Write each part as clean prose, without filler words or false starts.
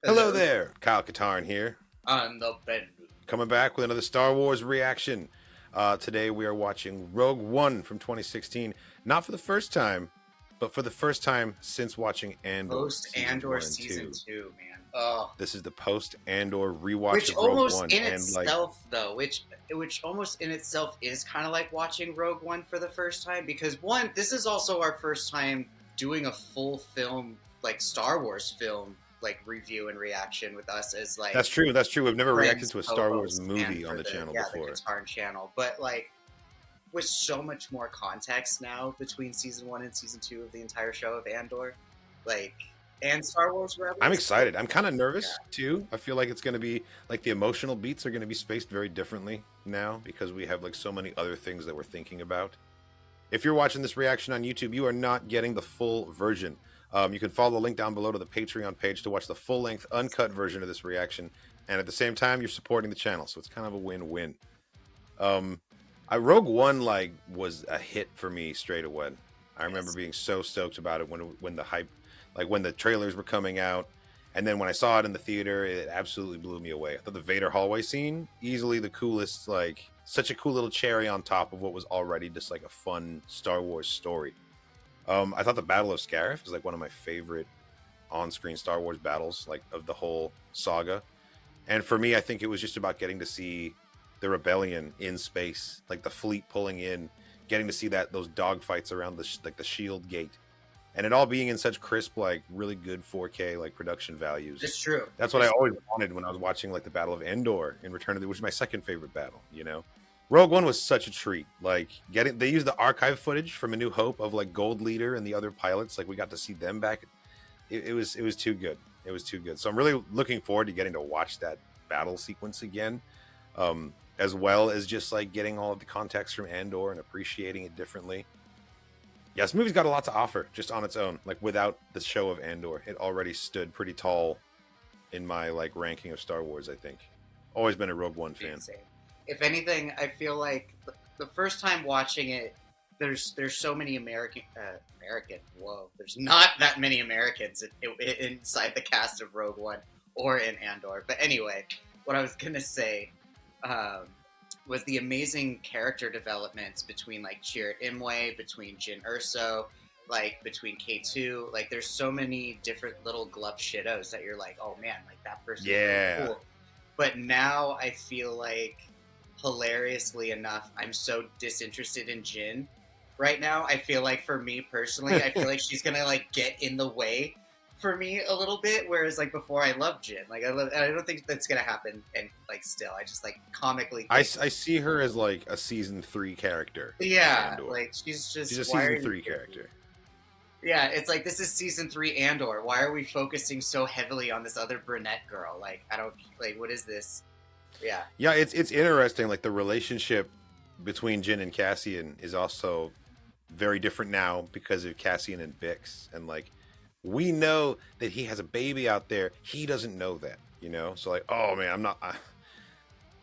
Hello Hello, there, Kyle Katarn here, on the Bendu. coming back with another Star Wars reaction. Today we are watching Rogue One from 2016, not for the first time, but for the first time since watching Andor seasons Post-Andor 1 and season 2. 2, man. Oh, This is the post-Andor rewatch which of Rogue almost One, in and like, itself, though, which almost in itself is kind of like watching Rogue One for the first time, because one, this is also our first time doing a full film, like Star Wars film, like review and reaction with us as like that's true. That's true. We've never reacted friends, to a Star Wars co-hosts, and movie on for the the channel the before. Katarn channel, but like with so much more context now between season 1 and season 2 of the entire show of Andor, like, and Star Wars I'm Rebels. excited. I'm kind of Yeah, nervous too. I feel like it's going to be like the emotional beats are going to be spaced very differently now because we have like so many other things that we're thinking about. If you're watching this reaction on YouTube, you are not getting the full version. You can follow the link down below to the Patreon page to watch the full-length, uncut version of this reaction, and at the same time, you're supporting the channel, so it's kind of a win-win. I Rogue One like was a hit for me straight away. I remember yes. being so stoked about it when the hype, like when the trailers were coming out, and then when I saw it in the theater, it absolutely blew me away. I thought the Vader hallway scene easily the coolest, like such a cool little cherry on top of what was already just like a fun Star Wars story. I thought the Battle of Scarif was like one of my favorite on-screen Star Wars battles, like of the whole saga. And for me, I think it was just about getting to see the rebellion in space, like the fleet pulling in, getting to see that those dogfights around the like the shield gate, and it all being in such crisp, like really good 4K like production values. It's true. That's what I always wanted when I was watching like the Battle of Endor in Return of the, which is my second favorite battle. You know, Rogue One was such a treat. Like they used the archive footage from A New Hope of like Gold Leader and the other pilots. Like we got to see them back. It was too good. It was too good. So I'm really looking forward to getting to watch that battle sequence again, as well as just like getting all of the context from Andor and appreciating it differently. Yeah, this movie's got a lot to offer just on its own. Like without the show of Andor, it already stood pretty tall in my like ranking of Star Wars. I think always been a Rogue One fan. Insane. If anything, I feel like the first time watching it, there's so many American. Whoa, there's not that many Americans inside the cast of Rogue One or in Andor. But anyway, what I was gonna say um, was the amazing character developments between like Chirrut Imwe, between Jyn Erso, like between K2. Like there's so many different little glup shittos that you're like, oh man, like that person is really Yeah, cool. But now I feel like, hilariously enough, I'm so disinterested in Jyn right now. I feel like, for me personally, I feel like she's gonna like get in the way for me a little bit. Whereas like before, I loved Jyn. Like I don't think that's gonna happen. And like still, I just like comically I think, see her as like a season 3 character in yeah, Andor. like she's just, She's a why are season you 3 character. Yeah, it's like, this is season 3 Andor. Why are we focusing so heavily on this other brunette girl? Like, I don't, like, what is this? Yeah. Yeah, it's interesting. Like the relationship between Jyn and Cassian is also very different now because of Cassian and Bix, and like we know that he has a baby out there. He doesn't know that, you know. So like, oh man,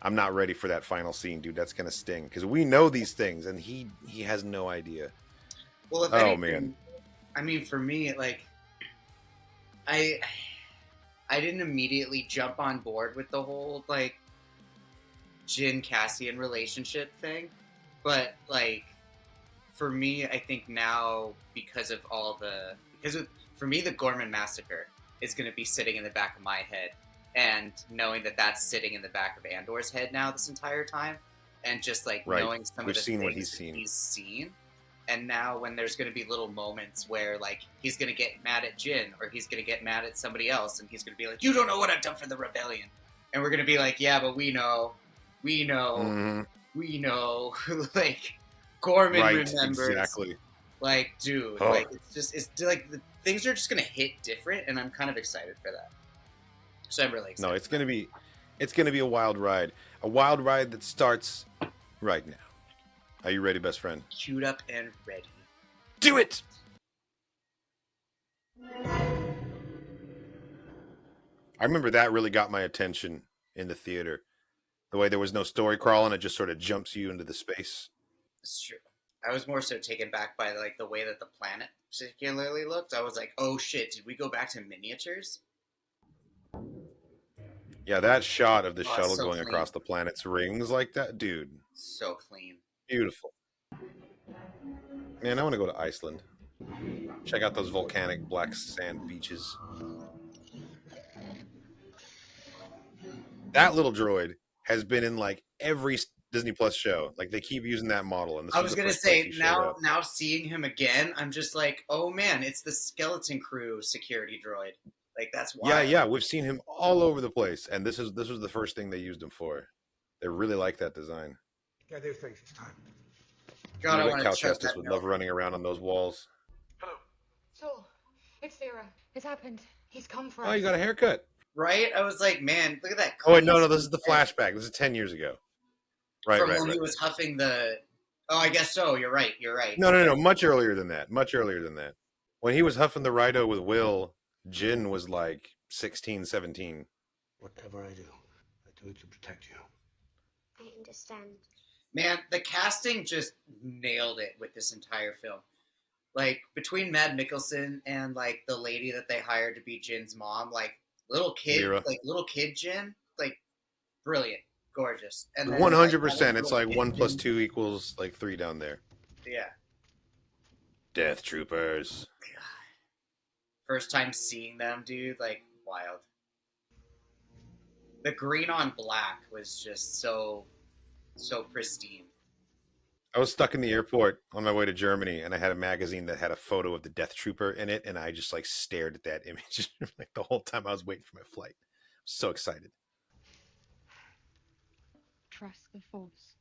I'm not ready for that final scene, dude. That's gonna sting because we know these things, and he has no idea. Well, if Oh anything, man, I mean, for me, like, I I didn't immediately jump on board with the whole like Jin Cassian relationship thing, but like, for me, I think now, because of for me, the Gorman massacre is going to be sitting in the back of my head, and knowing that that's sitting in the back of Andor's head now this entire time, and just like right? knowing some We've of the seen what things he's that seen. he's seen. And now, when there's going to be little moments where like he's going to get mad at Jin, or he's going to get mad at somebody else, and he's going to be like, "You don't know what I've done for the rebellion," and we're going to be like, "Yeah, but we know, Mm-hmm. we know." Like, Gorman Right, remembers. exactly. Like, dude, Oh. like it's like the things are just gonna hit different, and I'm kind of excited for that. So I'm really excited. No, it's gonna be a wild ride that starts right now. Are you ready, best friend? Queued up and ready. Do it! I remember that really got my attention in the theater. The way there was no story crawling, it just sort of jumps you into the space. It's true. I was more so taken back by like the way that the planet particularly looked. I was like, oh shit, did we go back to miniatures? Yeah, that shot of the Oh, it's shuttle so going clean. across the planet's rings like that, dude. So clean. Beautiful. Man, I want to go to Iceland. Check out those volcanic black sand beaches. That little droid has been in like every Disney Plus show. Like they keep using that model, and this I was was the gonna first place say he showed now up. now seeing him again, I'm just like, oh man, it's the skeleton crew security droid. Like that's Yeah, wild. yeah, we've seen him all over the place, and this was the first thing they used him for. They really like that design. Get these things. It's time. God, I I bet want Cal to chug Kestis that would milk. love running around on those walls. Hello. Saul, it's Sarah. It's happened. He's come for Oh, us. you got a haircut. Right? I was like, man, look at that. Oh wait, no, clean this is the skin flashback. This is 10 years ago. Right, from right, when right. he was huffing the. Oh, I guess so. You're right. You're right. No. Much earlier than that. Much earlier than that. When he was huffing the Rhino with Will, Jin was like 16, 17. Whatever I do it to protect you. I understand. Man, the casting just nailed it with this entire film. Like between Mad Mikkelsen and like the lady that they hired to be Jin's mom, like little kid, Lyra. like little kid Jin, like brilliant, gorgeous, and then 100%. It's like little 1 kid plus Jin- 2 equals like 3 down there. Yeah, Death Troopers. first time seeing them, dude, like wild. The green on black was just so pristine. I was stuck in the airport on my way to Germany, and I had a magazine that had a photo of the Death Trooper in it, and I just like stared at that image like the whole time I was waiting for my flight. I was so excited. Trust the Force.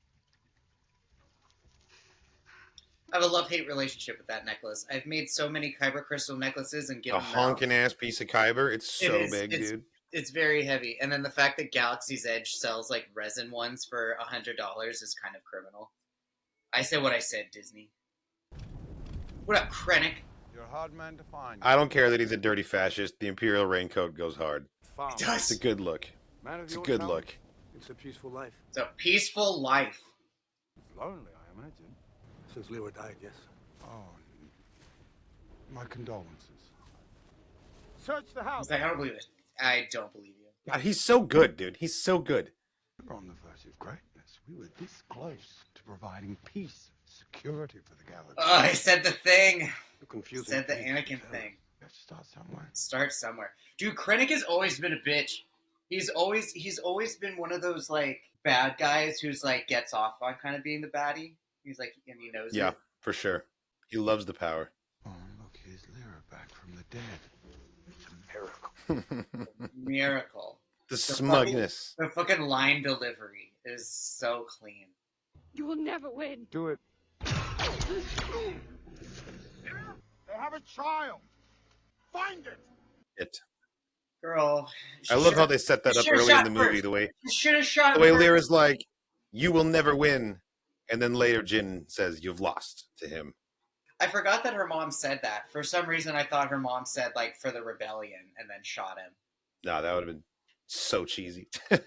I have a love-hate relationship with that necklace. I've made so many kyber crystal necklaces and A given them out. honking ass piece of kyber. It's so It is. big, It's- dude. It's very heavy, and then the fact that Galaxy's Edge sells like resin ones for $100 is kind of criminal. I said what I said, Disney. What up, Krennic? You're a hard man to find. I don't care that he's a dirty fascist. The Imperial raincoat goes hard. Found. It does. It's a good look. Man of It's a your good talent. look. It's a peaceful life. It's a peaceful life. Lonely, I imagine. Since Lyra died, yes. Oh, my condolences. Search the I house. was like, I don't believe it. I don't believe you. God, he's so good, dude. He's so good. We're on the verge of greatness. We were this close to providing peace, security for the galaxy. Oh, I said the thing. You're confusing. Said the me. Anakin thing. Let's start somewhere. Start somewhere, dude. Krennic has always been a bitch. He's always been one of those like bad guys who's like gets off on kind of being the baddie. He's like, and he knows Yeah, it. for sure. He loves the power. Oh, look, here's Lyra back from the dead. It's a miracle. Miracle. The smugness. The fucking line delivery is so clean. You will never win. Do it. They have a child. Find it. It. Girl, I love how they set that up should've early in shot the movie. first. The way should have shot. the way first. Lyra's like, "You will never win," and then later Jin says, "You've lost" to him. I forgot that her mom said that. For some reason, I thought her mom said like for the rebellion and then shot him. No, that would have been so cheesy. I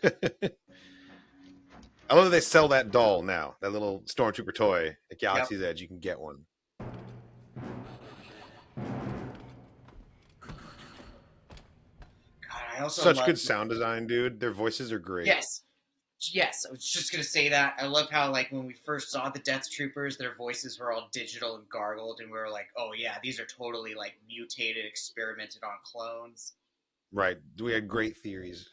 love that they sell that doll now. That little Stormtrooper toy at Galaxy's Edge. You can get one. God, I also Such love, good sound design, dude. Their voices are great. Yes. I was just gonna say that. I love how like when we first saw the Death Troopers, their voices were all digital and gargled, and we were like, oh yeah, these are totally like mutated, experimented on clones. Right. We had great theories.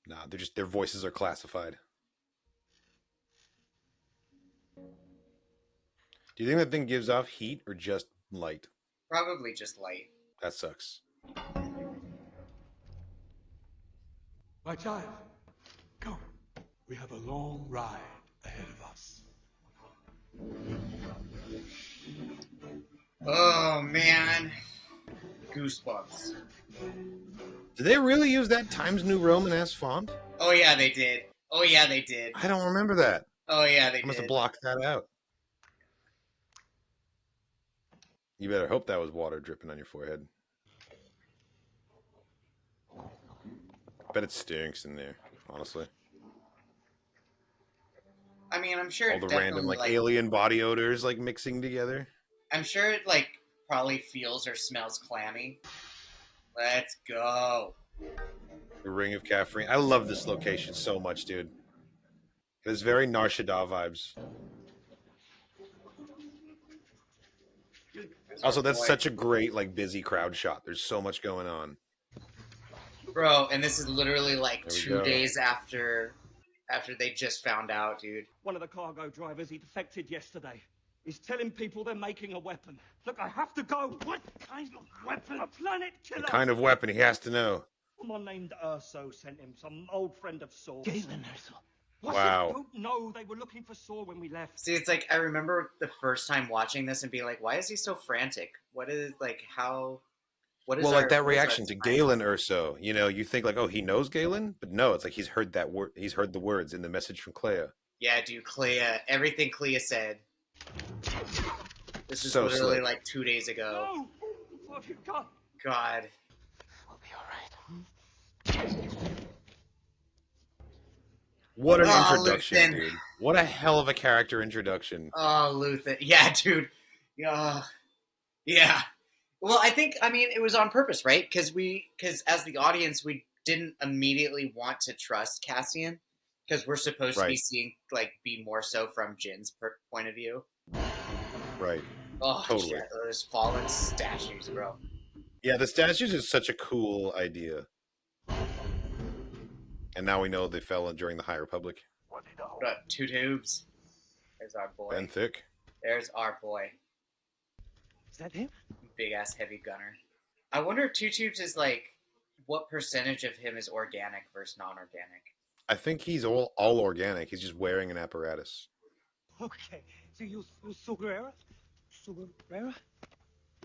Nah, they're just their voices are classified. Do you think that thing gives off heat or just light? Probably just light. That sucks. My child, come. We have a long ride ahead of us. Oh man, goosebumps. Did they really use that Times New Roman ass font? Oh yeah, they did. Oh yeah, they did. I don't remember that. Oh yeah, they I must have did. blocked that out. You better hope that was water dripping on your forehead. Bet it stinks in there, honestly. I mean, I'm sure All it the definitely, random like alien body odors like mixing together. I'm sure it like probably feels or smells clammy. Let's go. The Ring of Kaffrine. I love this location so much, dude. It has very Nar Shaddaa vibes. Also, that's such a great, like, busy crowd shot. There's so much going on. Bro, and this is literally like There we 2 go. days after they just found out, dude. One of the cargo drivers, he defected yesterday. He's telling people they're making a weapon. Look, I have to go. What kind of weapon? A planet killer. The kind of weapon he has to know. Someone named Urso sent him, some old friend of Saul. Galen Urso. What? Wow. I don't know. They were looking for Saul when we left. See, it's like I remember the first time watching this and being like, "Why is he so frantic? What is like how? What is?" Well, our, like that what is our reaction to time? Galen Urso. You know, you think like, oh, he knows Galen, but no, it's like he's heard that word. He's heard the words in the message from Clea. Yeah, dude, Clea. Everything Clea said. This is So literally slick. like 2 days ago. No! What have you done? God. We'll be all right. What an Oh, introduction, Luthen. dude! What a hell of a character introduction. Oh, Luthen. Yeah, dude. Yeah. Yeah. Well, I mean, it was on purpose, right? Because as the audience, we didn't immediately want to trust Cassian because we're supposed to be Right. seeing, like, be more so from Jin's point of view. Right. Oh, Totally. shit. Those fallen statues, bro. Yeah, the statues is such a cool idea. And now we know they fell during the High Republic. Got 2 tubes. There's our boy. Ben Thick. There's our boy. Is that him? Big ass heavy gunner. I wonder if 2 tubes is like what percentage of him is organic versus non-organic. I think he's all organic. He's just wearing an apparatus. Okay. So you Saul Guerrera? Saul Guerrera?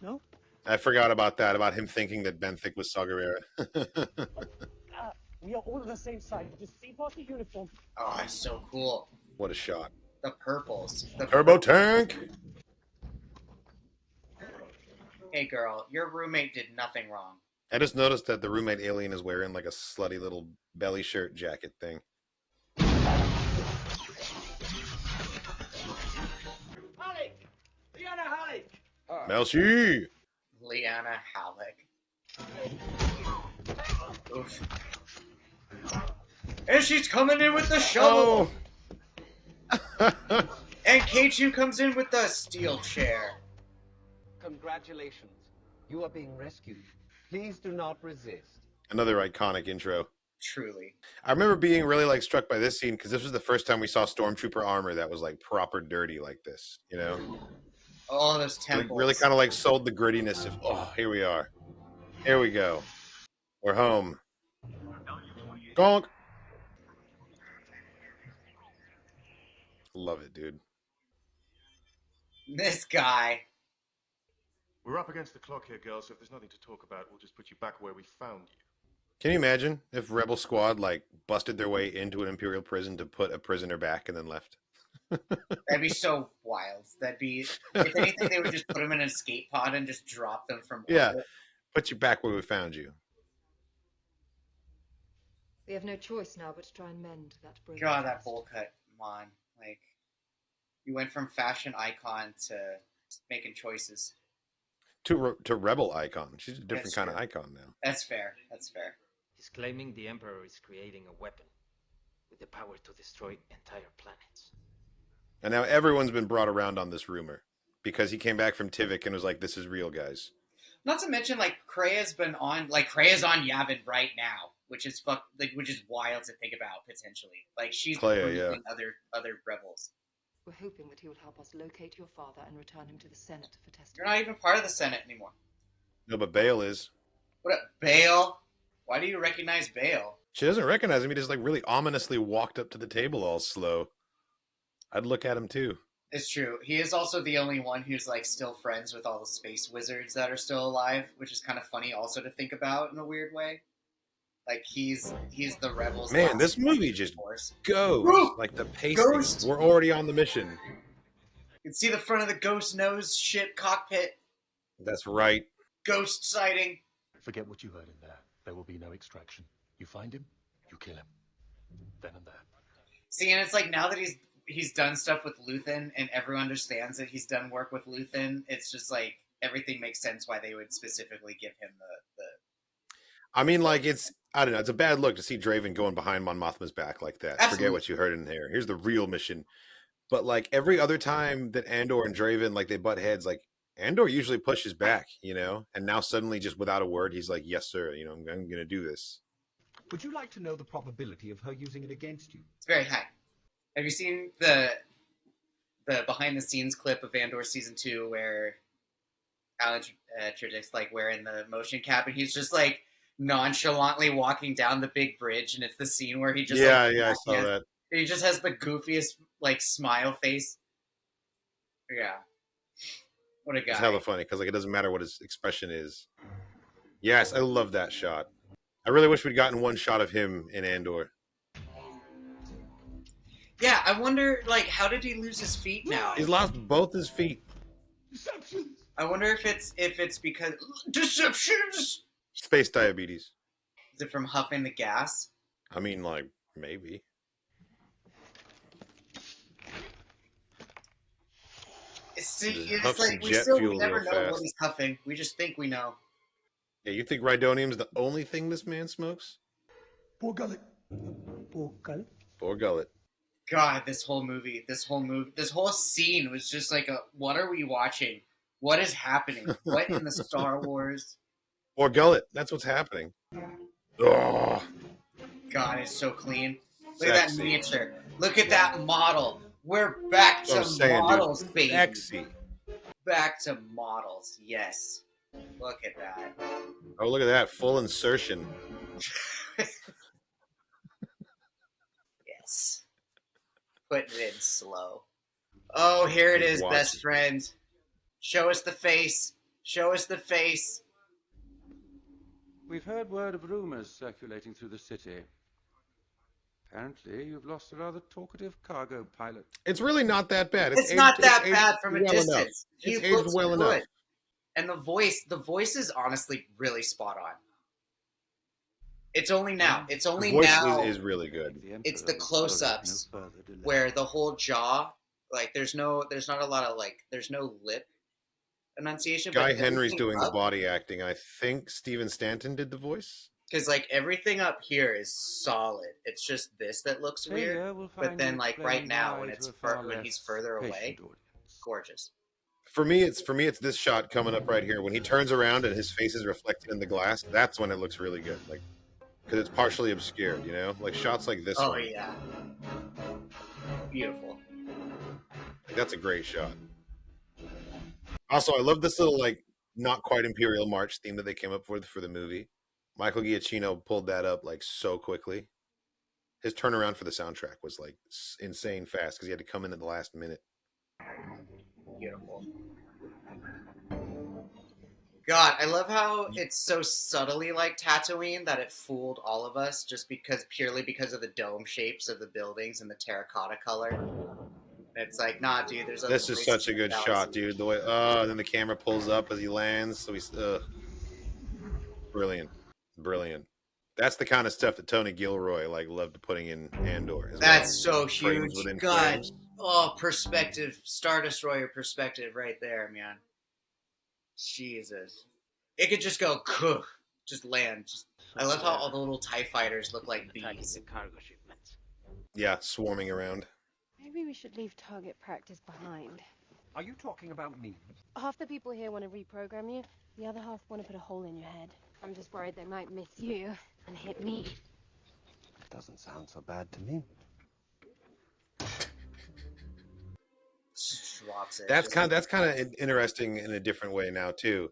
No? I forgot about that, about him thinking that Ben Thick was Saw Gerrera. We are all on the same side. Just see past the uniform. Oh, it's so cool. What a shot. The purples. The Turbo tank! Hey girl, your roommate did nothing wrong. I just noticed that the roommate alien is wearing like a slutty little belly shirt jacket thing. Halleck! Liana Halleck! Melchi! Lyanna Halleck. Oof. And she's coming in with the shovel! Oh! And K2 comes in with the steel chair. Congratulations. You are being rescued. Please do not resist. Another iconic intro. Truly. I remember being really like struck by this scene because this was the first time we saw Stormtrooper armor that was like proper dirty like this, you know? All those Like, temples. really kind of like sold the grittiness of, oh, here we are. Here we go. We're home. Gonk! Love it, dude. This guy. We're up against the clock here, girls, so if there's nothing to talk about, we'll just put you back where we found you. Can you imagine if Rebel Squad like busted their way into an Imperial prison to put a prisoner back and then left? That'd be so wild. That'd be, if anything, they would just put him in an escape pod and just drop them from Yeah. orbit. Put you back where we found you. We have no choice now but to try and mend that broken God, that trust. bowl cut, come on. Like, you went from fashion icon to making choices. To Rebel icon. She's a different That's kind of true. icon now. That's fair. That's fair. He's claiming the Emperor is creating a weapon with the power to destroy entire planets. And now everyone's been brought around on this rumor because he came back from Tivik and was like, "This is real, guys." Not to mention, like, Krea's on Yavin right now, which is which is wild to think about potentially. Like, she's Clea, recruiting other rebels. We're hoping that he will help us locate your father and return him to the Senate for You're testimony. not even part of the Senate anymore. No, but Bale is. What up, Bale? Why do you recognize Bale? She doesn't recognize him. He just like really ominously walked up to the table all slow. I'd look at him too. It's true. He is also the only one who's like still friends with all the space wizards that are still alive, which is kind of funny also to think about in a weird way. Like he's the rebels. Man, last this movie just force. goes. Woo! Like the pacing. Ghost! We're already on the mission. You can see the front of the Ghost nose ship cockpit. That's right. Ghost sighting. Forget what you heard in there. There will be no extraction. You find him, you kill him. Then and there. See, and it's like now that he's done stuff with Luthen and everyone understands that he's done work with Luthen, it's just like everything makes sense why they would specifically give him the I mean, like, I don't know, it's a bad look to see Draven going behind Mon Mothma's back like that. Absolutely. Forget what you heard in there. Here's the real mission. But like every other time that Andor and Draven, like, they butt heads, like Andor usually pushes back, you know, and now suddenly just without a word, he's like, yes, sir, you know, I'm going to do this. Would you like to know the probability of her using it against you? It's very high. Have you seen the behind the scenes clip of Andor season 2 where Alan Tudyk's like wearing the motion cap and he's just like nonchalantly walking down the big bridge, and it's the scene where he just I saw that. He just has the goofiest like smile face. Yeah, what a guy! It's hella funny because like it doesn't matter what his expression is. Yes, I love that shot. I really wish we'd gotten one shot of him in Andor. Yeah, I wonder, like, how did he lose his feet now? He's lost both his feet. Deceptions! I wonder if it's because deceptions. Space diabetes. Is it from huffing the gas? I mean, like, maybe. It's Huff some like we jet still fuel never real know fast. what he's huffing. We just think we know. Yeah, you think Rhydonium's the only thing this man smokes? Poor gullet. Poor gullet. Poor gullet. God, this whole scene was just like what are we watching? What is happening? What in the Star Wars? Poor gullet. That's what's happening. Oh, God, it's so clean. Look at that sexy. miniature. Look at that model. We're back That's what to I'm saying, models, dude. baby. Sexy. Back to models. Yes. Look at that. Oh, look at that. Full insertion. Yes. Putting it in slow. Oh, here it is, Watch best it. friend. Show us the face. Show us the face. We've heard word of rumors circulating through the city. Apparently, you've lost a rather talkative cargo pilot. It's really not that bad. It's not that aged bad from a well distance. enough. He It's aged looks well good. enough. And the voice is honestly really spot on. It's only now. It's only The voice now. is really good. It's the close-ups where the whole jaw, like there's not a lot of like there's no lip enunciation. Guy but Henry's everything doing the up- body acting. I think Steven Stanton did the voice. Because like everything up here is solid. It's just this that looks weird. But then like right now when when he's further away, gorgeous. For me, it's this shot coming up right here when he turns around and his face is reflected in the glass. That's when it looks really good, like because it's partially obscured. You know, like shots like this. Oh one. yeah, beautiful. Like, that's a great shot. Also, I love this little like not quite Imperial March theme that they came up with for the movie. Michael Giacchino pulled that up like so quickly. His turnaround for the soundtrack was like insane fast because he had to come in at the last minute. Beautiful. God, I love how it's so subtly like Tatooine that it fooled all of us just purely because of the dome shapes of the buildings and the terracotta color. It's like, nah, dude, there's This is such a good shot, dude. The way, and then the camera pulls up as he lands. So he's, brilliant. That's the kind of stuff that Tony Gilroy like loved putting in Andor. That's so Frames huge. within God, frames. oh, perspective, Star Destroyer perspective, right there, man. Jesus, it could just go, just land. I love how all the little TIE fighters look like bees. Cargo shipments. Yeah, swarming around. Maybe we should leave target practice behind. Are you talking about me? Half the people here want to reprogram you, the other half want to put a hole in your head. I'm just worried they might miss you and hit me. Doesn't sound so bad to me. Just drops it. That's kind of interesting in a different way now too.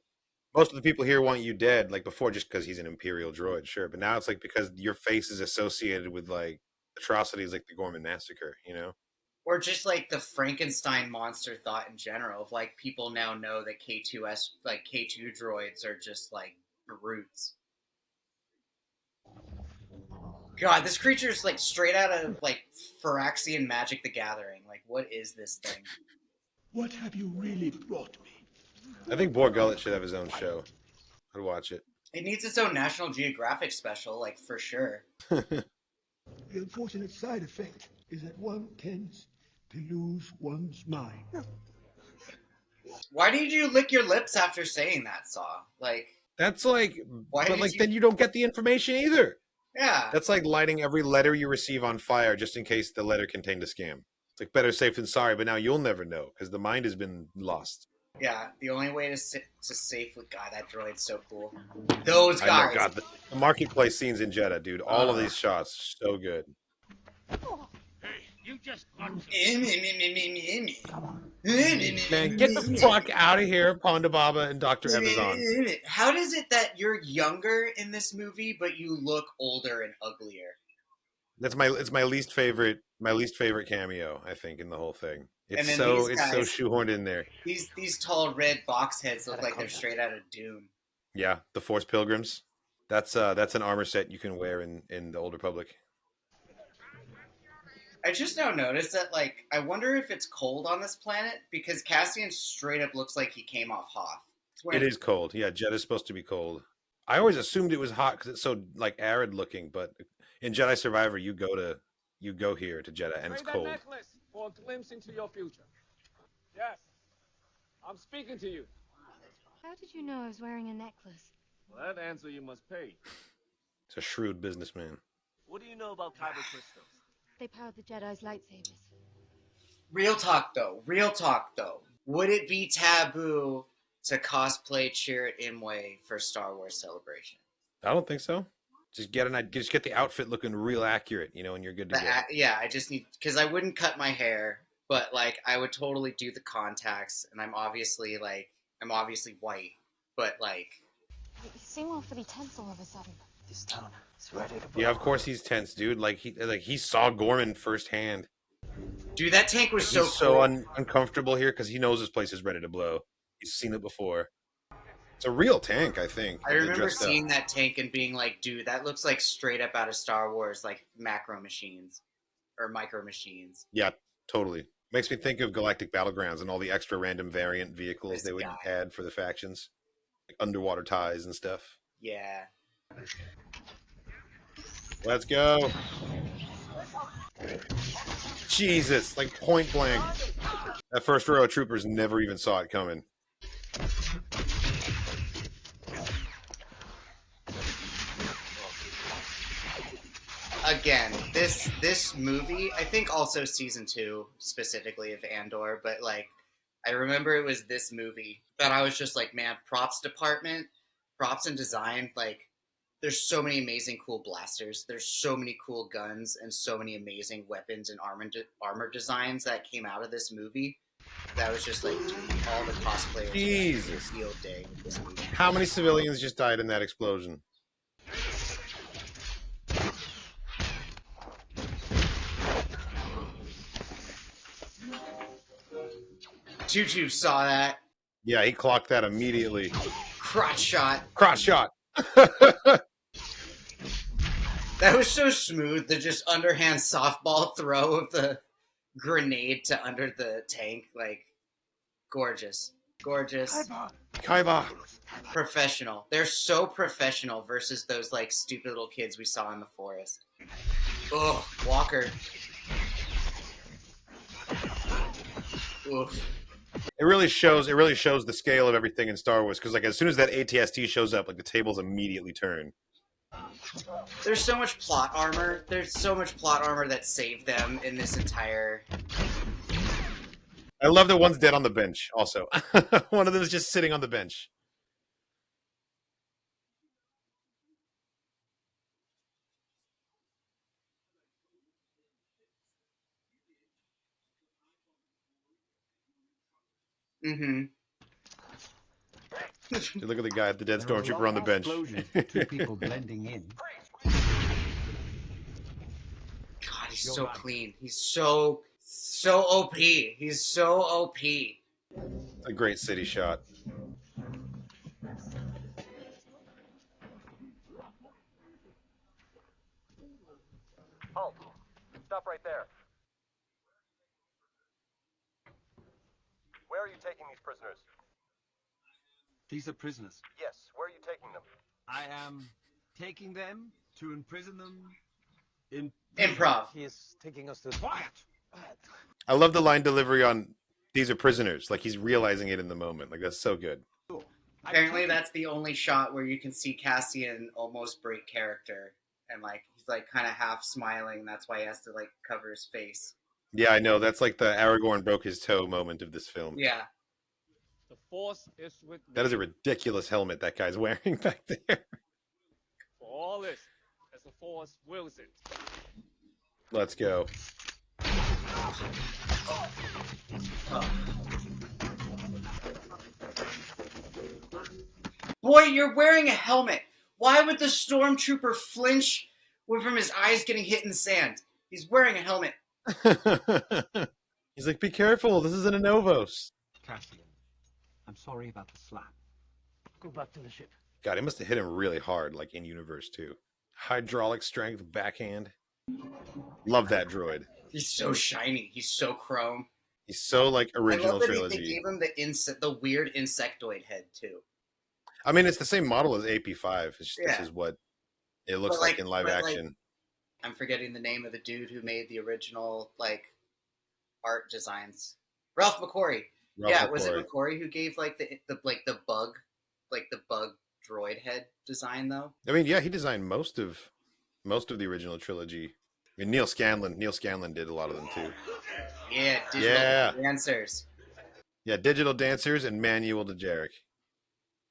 Most of the people here want you dead, like before, just because he's an Imperial droid, sure. But now it's like because your face is associated with like atrocities like the Gorman massacre, you know. Or just like the Frankenstein monster thought in general of like people now know that K2 droids are just like brutes. God, this creature is like straight out of like Phyraxian Magic the Gathering. Like, what is this thing? What have you really brought me? I think Boar Gullet should have his own show. I'd watch it. It needs its own National Geographic special, like for sure. The unfortunate side effect is that one tends to lose one's mind. Why did you lick your lips after saying that, Saw? Like, That's like, Why but did like you? then you don't get the information either. Yeah. That's like lighting every letter you receive on fire just in case the letter contained a scam. It's like better safe than sorry, but now you'll never know because the mind has been lost. Yeah, the only way to safely. God, that droid's so cool. Those I know, guys. God, the marketplace scenes in Jeddah, dude. All of these shots, so good. You just Man, get the fuck out of here, Ponda Baba and Dr. Evazan. How does it that you're younger in this movie, but you look older and uglier? It's my least favorite cameo, I think, in the whole thing. It's so shoehorned in there. These tall red box heads look like they're straight out of Dune. Yeah, the Force Pilgrims. That's an armor set you can wear in the Old Republic. I just now noticed that, like, I wonder if it's cold on this planet because Cassian straight up looks like he came off Hoth. It is cold. Yeah, Jeddah's supposed to be cold. I always assumed it was hot because it's so like arid looking, but in Jedi Survivor, you go here to Jeddah and it's cold. Necklace for a glimpse into your future. Yes, I'm speaking to you. How did you know I was wearing a necklace? Well, that answer you must pay. It's a shrewd businessman. What do you know about kyber crystals? They powered the Jedi's lightsabers. Real talk, though. Would it be taboo to cosplay Chirrut Imwe for Star Wars Celebration? I don't think so. Just get the outfit looking real accurate, and you're good to go. Yeah, I just need because I wouldn't cut my hair, but like I would totally do the contacts, and I'm obviously white, but like. You seem awfully tense all of a sudden. This town is ready to blow. Yeah, of course he's tense, dude. Like he saw Gorman firsthand. Dude, that tank was He's so uncomfortable here because he knows this place is ready to blow. He's seen it before. It's a real tank, I think. I remember seeing that tank and being like, dude, that looks like straight up out of Star Wars, like macro machines or micro machines. Yeah, totally. Makes me think of Galactic Battlegrounds and all the extra random variant vehicles they would add for the factions. Like underwater ties and stuff. Yeah. Let's go. Jesus, like point blank. That first row of troopers never even saw it coming. Again, this movie, I think also season 2 specifically of Andor, but like I remember it was this movie that I was just like, man, props department, props and design, like there's so many amazing cool blasters, there's so many cool guns and so many amazing weapons and armor designs that came out of this movie. That was just like, dude, all the cosplayers. Jesus. Field day with this movie. How many civilians just died in that explosion? Tutu saw that. Yeah, he clocked that immediately. Crotch shot. That was so smooth, the just underhand softball throw of the grenade to under the tank. Like, gorgeous. Kaiba. Professional. They're so professional versus those, like, stupid little kids we saw in the forest. Ugh, Walker. Oof. It really shows the scale of everything in Star Wars, because like as soon as that ATST shows up, like the tables immediately turn. There's so much plot armor. There's so much plot armor that saved them in this entire... I love that one's dead on the bench, also. One of them is just sitting on the bench. Mm-hmm. Look at the guy, the dead stormtrooper on the bench. Two people blending in. God, he's so clean. He's so OP. He's so OP. A great city shot. Halt. Stop right there. Where are you taking these prisoners? These are prisoners. Yes, where are you taking them? I am taking them to imprison them in... Improv. He is taking us to... Quiet! I love the line delivery on "these are prisoners." Like he's realizing it in the moment. Like that's so good. Apparently, that's the only shot where you can see Cassian almost break character, and like he's like kind of half smiling. That's why he has to like cover his face. Yeah, I know. That's like the Aragorn broke his toe moment of this film. Yeah. The Force is with me. That is a ridiculous helmet that guy's wearing back there. For all this, as the Force wills it. Let's go. Boy, you're wearing a helmet. Why would the stormtrooper flinch from his eyes getting hit in the sand? He's wearing a helmet. He's like, be careful. This is an Anovos. Cassian, I'm sorry about the slap. Go back to the ship. God, he must have hit him really hard, like in universe too. Hydraulic strength backhand. Love that droid. He's so shiny. He's so chrome. He's so like original I love that trilogy. they gave him the weird insectoid head too. I mean, it's the same model as AP5. It's just, Yeah. This is what it looks like in live action. I'm forgetting the name of the dude who made the original like art designs. Ralph McQuarrie. Was it McQuarrie who gave like the bug droid head design though? I mean, yeah, he designed most of the original trilogy. I mean, Neil Scanlon did a lot of them too. Yeah, digital dancers. Yeah, digital dancers and Manuel de Jarek.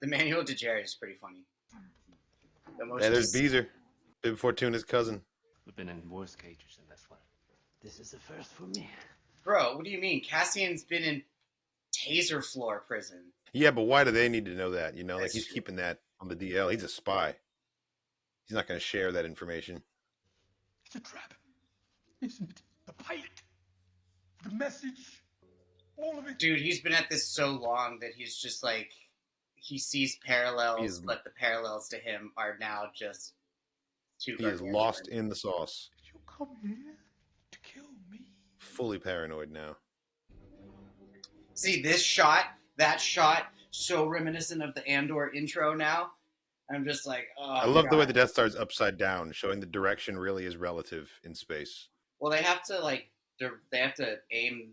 The Manuel de Jarek is pretty funny. There's Beezer, Bib Fortuna's cousin. We've been in worse cages than this one. This is the first for me. Bro, what do you mean? Cassian's been in taser floor prison. Yeah, but why do they need to know that? You know, That's like he's true. keeping that on the DL. He's a spy. He's not going to share that information. It's a trap, isn't it? The pilot, the message, all of it. Dude, he's been at this so long that he's just like, he sees parallels, but the parallels to him are now just too He is lost in the sauce. Did you come here to kill me? Fully paranoid now. See, that shot, so reminiscent of the Andor intro now. I'm just like, oh, I love the way the Death Star's upside down, showing the direction really is relative in space. Well, they have to aim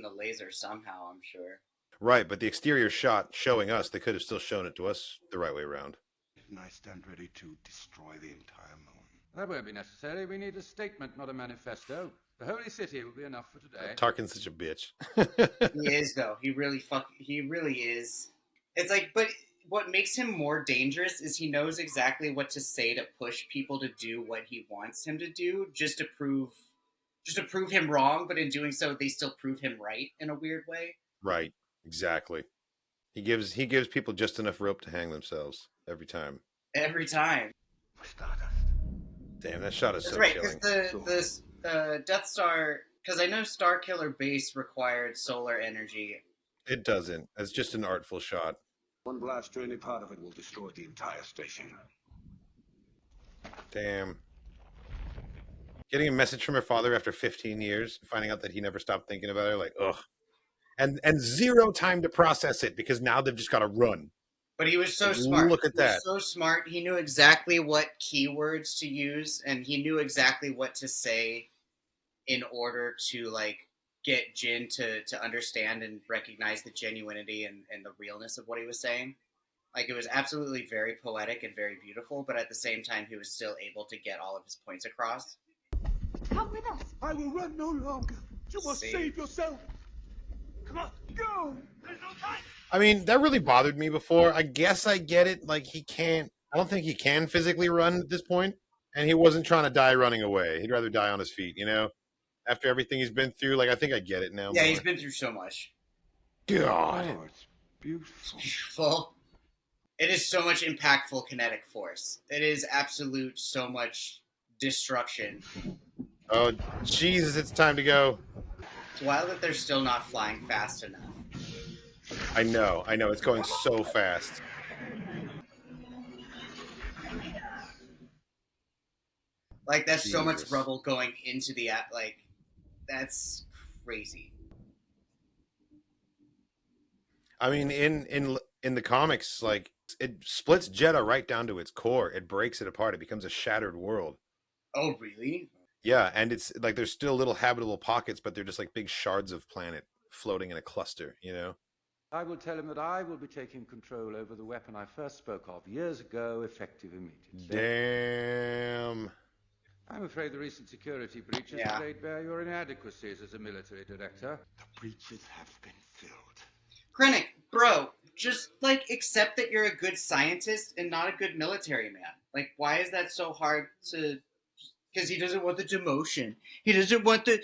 the laser somehow, I'm sure. Right, but the exterior shot showing us, they could have still shown it to us the right way around. And I stand ready to destroy the entire moon. That won't be necessary. We need a statement, not a manifesto. The Holy City will be enough for today. Tarkin's such a bitch. He is, though. He really is. It's like, but what makes him more dangerous is he knows exactly what to say to push people to do what he wants him to do, just to prove him wrong, but in doing so, they still prove him right in a weird way. Right, exactly. He gives people just enough rope to hang themselves every time. Every time. Damn, that shot is That's so right, chilling. because the Death Star, because I know Starkiller Base required solar energy. It doesn't. It's just an artful shot. One blast to any part of it will destroy the entire station. Damn. Getting a message from her father after 15 years, finding out that he never stopped thinking about her, like, ugh. And zero time to process it because now they've just got to run. But he was so smart. Look at that. He was so smart. He knew exactly what keywords to use, and he knew exactly what to say in order to like get Jin to understand and recognize the genuinity and the realness of what he was saying. Like, it was absolutely very poetic and very beautiful, but at the same time, he was still able to get all of his points across. Come with us. I will run no longer. You must See. save yourself. Come on, go. There's no time. I mean, that really bothered me before. I guess I get it. Like, I don't think he can physically run at this point. And he wasn't trying to die running away. He'd rather die on his feet, you know? After everything he's been through, like, I think I get it now. Yeah, more. he's been through so much. God. Oh, it's beautiful. It's beautiful. It is so much impactful kinetic force. It is absolute so much destruction. Oh, Jesus, it's time to go. It's wild that they're still not flying fast enough. I know. It's going so fast. Like, that's so much Jesus. rubble going into the like, that's crazy. I mean, in the comics, like, it splits Jeddah right down to its core. It breaks it apart. It becomes a shattered world. Oh, really? Yeah, and it's like there's still little habitable pockets, but they're just like big shards of planet floating in a cluster, you know? I will tell him that I will be taking control over the weapon I first spoke of years ago, effective immediately. Damn. I'm afraid the recent security breaches have laid bare your inadequacies as a military director. The breaches have been filled. Krennic, bro, just, like, accept that you're a good scientist and not a good military man. Like, why is that so hard to... Because he doesn't want the demotion. He doesn't want the...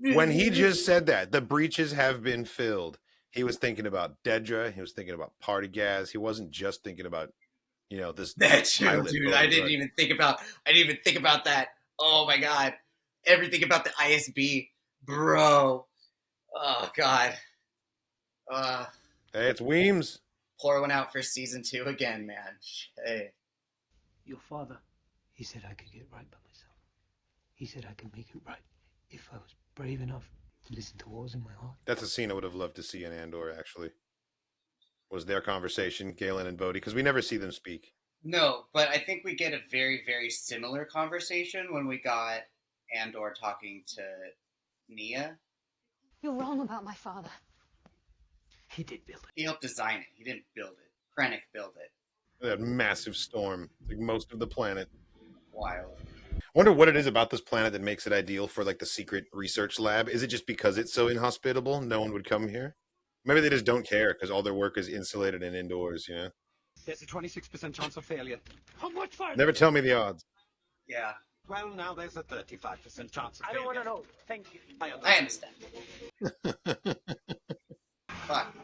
When he just said that, the breaches have been filled, he was thinking about Dedra, he was thinking about Partagas, he wasn't just thinking about, you know, this... That's true, dude. I didn't even think about that. Oh, my God. Everything about the ISB. Bro. Oh, God. Hey, it's Weems. Pour one out for season 2 again, man. Hey. Your father, he said I could get right by myself. He said I could make it right if I was brave enough to listen to what was in my heart. That's a scene I would have loved to see in Andor, actually. Was their conversation, Galen and Bodhi, because we never see them speak. No, but I think we get a very, very similar conversation when we got Andor talking to Nia. You're wrong about my father. He did build it. He helped design it. He didn't build it. Krennic built it. That massive storm, like most of the planet. Wild. I wonder what it is about this planet that makes it ideal for like the secret research lab. Is it just because it's so inhospitable, no one would come here? Maybe they just don't care because all their work is insulated and indoors, you know? There's a 26% chance of failure. How much fire? Never tell me the odds. Yeah. Well, now there's a 35% chance of failure. I don't want to know. Thank you. I understand. Fuck.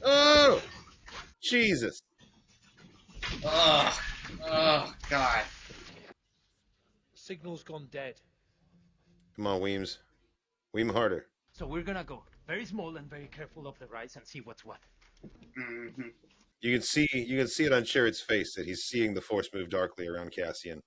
Oh! Jesus. Oh, God. Signal's gone dead. Come on, Weems. Weem harder. So we're gonna go very small and very careful up the rise and see what's what. Mm-hmm. You can see it on Sherrod's face that he's seeing the Force move darkly around Cassian.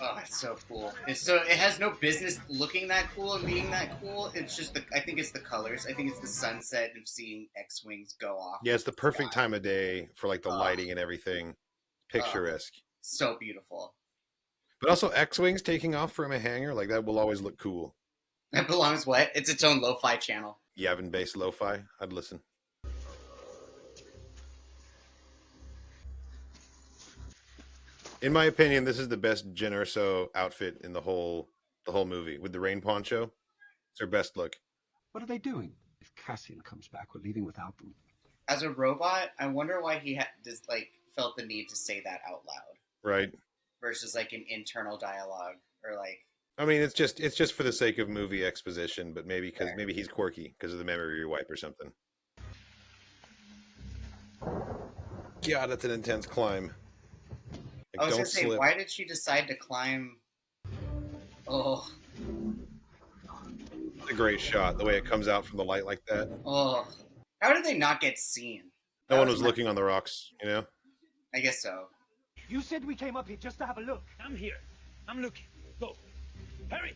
Oh, it's so cool. It has no business looking that cool and being that cool. It's just I think it's the colors. I think it's the sunset of seeing X-Wings go off. Yeah, it's the perfect time of day for like the lighting and everything. Picturesque. So beautiful. But also X-Wings taking off from a hangar, like that will always look cool. That belongs what? It's its own lo-fi channel. Yavin-based lo-fi. I'd listen. In my opinion, this is the best Jyn Erso outfit in the whole movie. With the rain poncho, it's her best look. What are they doing? If Cassian comes back, we're leaving without them. As a robot, I wonder why he just felt the need to say that out loud. Right. Versus like an internal dialogue or like. I mean, it's just for the sake of movie exposition, but maybe he's quirky because of the memory wipe or something. God, that's an intense climb. I was gonna say, why did she decide to climb? Oh. It's a great shot, the way it comes out from the light like that. Oh. How did they not get seen? No one was looking on the rocks, you know? I guess so. You said we came up here just to have a look. I'm here. I'm looking. Go. Hurry!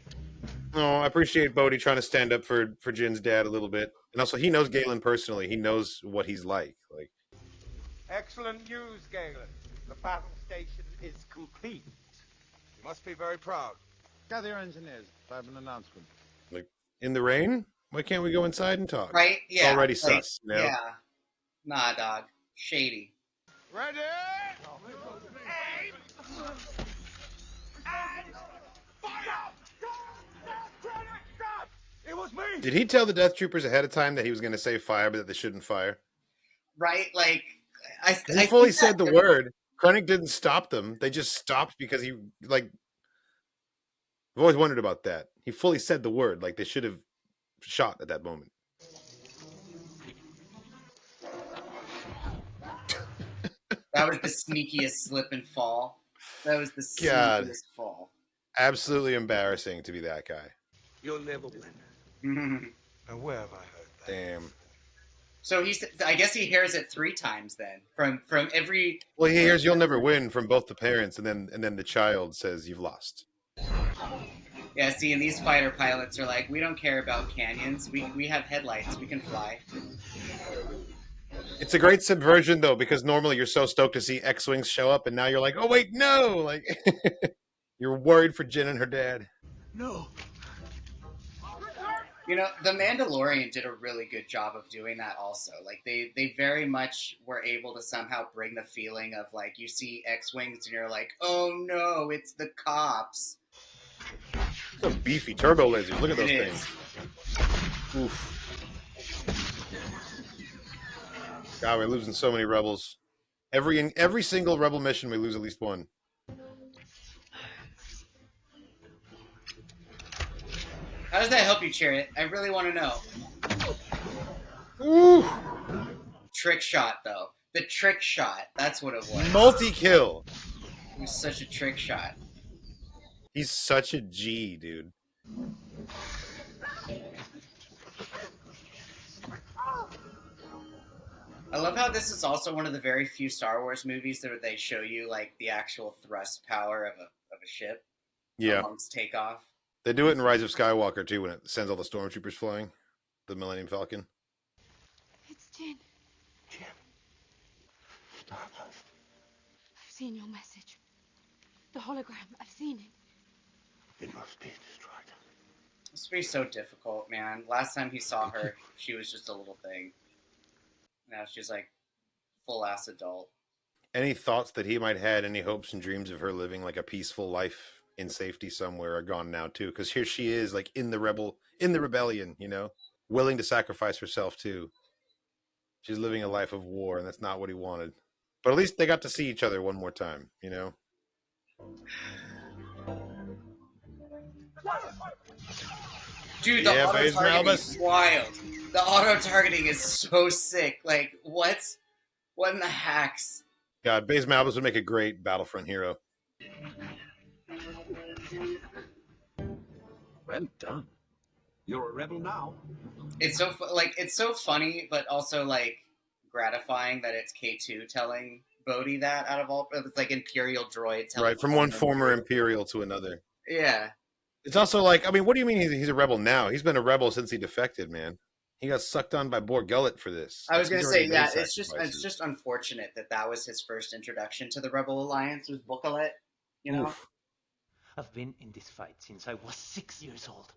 Oh, I appreciate Bodhi trying to stand up for Jin's dad a little bit. And also, he knows Galen personally. He knows what he's like. Excellent news, Galen. The battle station is complete. You must be very proud. Gather your engineers. I have an announcement. Like, in the rain? Why can't we go inside and talk? Right? Yeah. It's already sus, you know? Yeah. Nah, dog. Shady. Ready? Aim! And fire! It was me! Did he tell the Death Troopers ahead of time that he was going to say fire, but that they shouldn't fire? Right? Like, he fully said the word. Krennic didn't stop them. They just stopped because he, like... I've always wondered about that. He fully said the word. Like, they should have shot at that moment. That was the sneakiest slip and fall. That was the sneakiest God. fall. Absolutely embarrassing to be that guy. You'll never win. And where have I heard that? Damn. So I guess he hears it 3 times then from every. Well, he hears "you'll never win" from both the parents, and then the child says "you've lost." Yeah, see, and these fighter pilots are like, we don't care about canyons. We have headlights. We can fly. It's a great subversion though, because normally you're so stoked to see X-Wings show up, and now you're like, oh wait, no! Like you're worried for Jyn and her dad. No. You know, The Mandalorian did a really good job of doing that also. Like, they very much were able to somehow bring the feeling of, like, you see X-Wings and you're like, oh no, it's the cops. Some beefy turbo lasers. Look at those It things. Oof. God, we're losing so many rebels. Every single rebel mission, we lose at least one. How does that help you, Chariot? I really want to know. Ooh. Trick shot, though. The trick shot. That's what it was. Multi-kill. It was such a trick shot. He's such a G, dude. I love how this is also one of the very few Star Wars movies that they show you, like, the actual thrust power of a ship. Yeah. Amongst takeoff. They do it in Rise of Skywalker, too, when it sends all the stormtroopers flying. The Millennium Falcon. It's Jin. Jim. Stardust. I've seen your message. The hologram. I've seen it. It must be destroyed. This would be so difficult, man. Last time he saw her, she was just a little thing. Now she's like full-ass adult. Any thoughts that he might had, any hopes and dreams of her living like a peaceful life in safety somewhere are gone now too. Because here she is, like in the rebellion, you know, willing to sacrifice herself too. She's living a life of war, and that's not what he wanted. But at least they got to see each other one more time, you know. Dude, the auto-targeting is wild. The auto-targeting is so sick. Like, what? What in the hacks? God, Baze Malbus would make a great Battlefront hero. Well done. You're a rebel now. It's so it's so funny, but also like gratifying that it's K2 telling Bodhi that out of all. It's like Imperial droid telling. Right, from one former Imperial to another. Yeah. It's also like, I mean, what do you mean he's a rebel now? He's been a rebel since he defected, man. He got sucked on by Bor Gullet for this. I was going to say, yeah, it's just unfortunate that was his first introduction to the Rebel Alliance was Booklet, you know? Oof. I've been in this fight since I was 6 years old.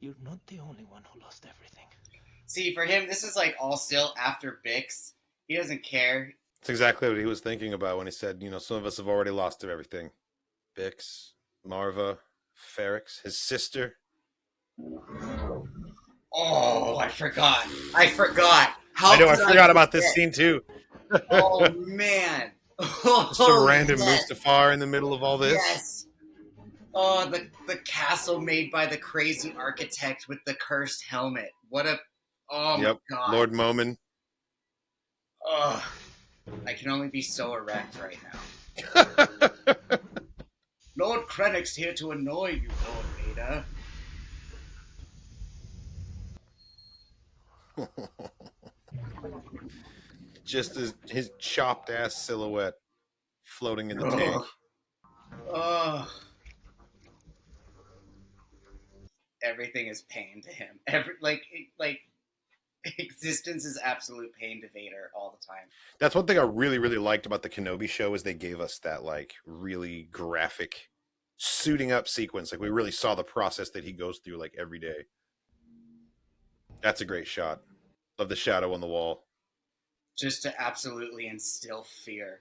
You're not the only one who lost everything. See, for him, this is like all still after Bix. He doesn't care. That's exactly what he was thinking about when he said, you know, some of us have already lost everything. Bix, Marva, Ferrix, his sister. Oh, I forgot. I forgot about this scene too. Oh, man. Some random Mustafar in the middle of all this. Yes. Oh, the castle made by the crazy architect with the cursed helmet. What a... Oh, yep. My God. Lord Momin. Oh, I can only be so erect right now. Lord Krennic's here to annoy you, Lord Vader. Just his chopped ass silhouette floating in the tank. Oh. Everything is pain to him. Existence is absolute pain to Vader all the time. That's one thing I really, really liked about the Kenobi show is they gave us that like really graphic suiting up sequence. Like we really saw the process that he goes through like every day. That's a great shot of the shadow on the wall. Just to absolutely instill fear.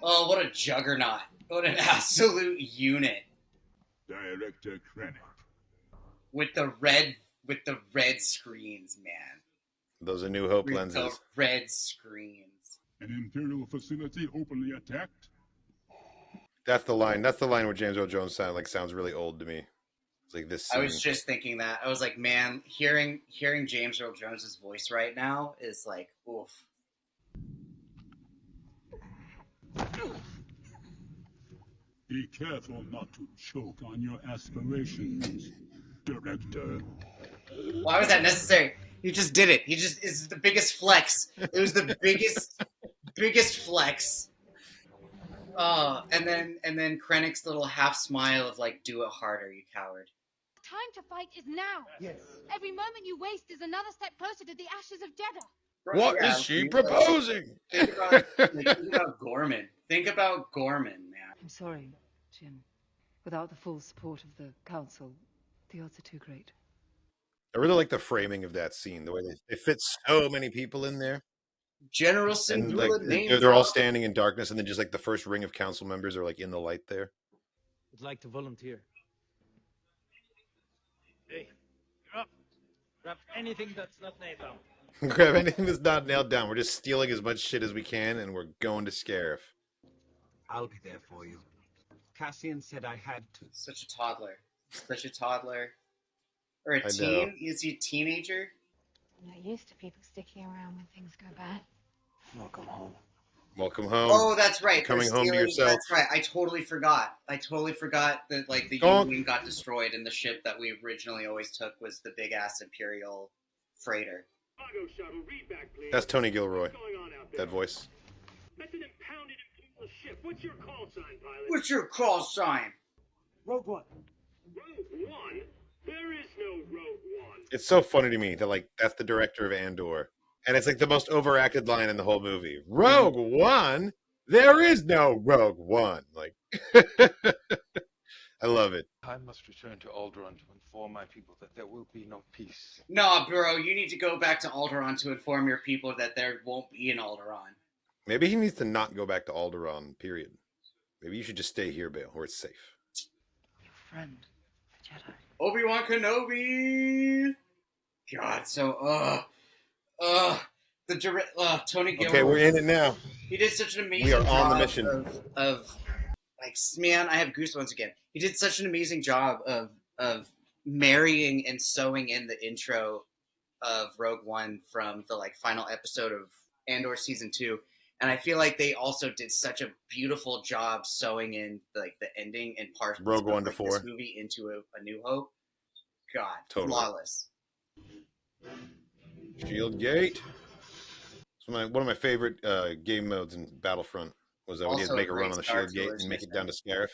Oh, what a juggernaut. What an absolute unit. Director Krennic. With the red screens, man. Those are New Hope With lenses. the red screens. An Imperial facility openly attacked? That's the line. That's the line where James Earl Jones sounds really old to me. It's like this scene. I was just thinking that. I was like, man, hearing James Earl Jones's voice right now is like, oof. Be careful not to choke on your aspirations, Director. Why was that necessary? He just did it. It's the biggest flex. It was the biggest flex. And then Krennic's little half smile of like, do it harder, you coward. Time to fight is now. Yes. Every moment you waste is another step closer to the ashes of Jeddah. What is she proposing? Think about Gorman. Think about Gorman, man. I'm sorry, Jim. Without the full support of the Council, the odds are too great. I really like the framing of that scene, the way they fit so many people in there. General And like Syndulla name they're all drop. standing in darkness, and then just like the first ring of council members are like in the light there. Would like to volunteer. Hey, you're up. Grab anything that's not nailed down. Grab anything that's not nailed down. We're just stealing as much shit as we can, and we're going to Scarif. I'll be there for you. Cassian said I had to. Such a toddler. Such a toddler. Or a I teen? know. Is he a teenager? I'm not used to people sticking around when things go bad. Welcome home. Welcome home. Oh, that's right. They're Coming home to stealing- yourself. That's right. I totally forgot. That like the Donk. Union got destroyed, and the ship that we originally always took was the big ass Imperial freighter. Cargo shuttle, read back, please. That's Tony Gilroy. What's going on out there? That voice. That's an impounded Imperial ship. What's your call sign, pilot? What's your call sign? Rogue One. Rogue One? There is no Rogue One. It's so funny to me that like that's the director of Andor, and it's like the most overacted line in the whole movie. Rogue One? There is no Rogue One. Like, I love it. I must return to Alderaan to inform my people that there will be no peace. Nah, bro, you need to go back to Alderaan to inform your people that there won't be an Alderaan. Maybe he needs to not go back to Alderaan. Period. Maybe you should just stay here, Bale, where it's safe. Your friend, the Jedi. Obi-Wan Kenobi! God, so, Tony Gilroy. Okay, we're in it now. He did such an amazing We are on the job mission. of like, man, I have goosebumps again. He did such an amazing job of marrying and sewing in the intro of Rogue One from the like final episode of Andor season 2, and I feel like they also did such a beautiful job sewing in like the ending and parts Rogue One to like, 4. this movie into a New Hope. God, Totally. flawless. Shield Gate. So one of my favorite game modes in Battlefront was when you had to Also make a a run great on the Star Shield Gate Tours and make it mission. down to Scarif.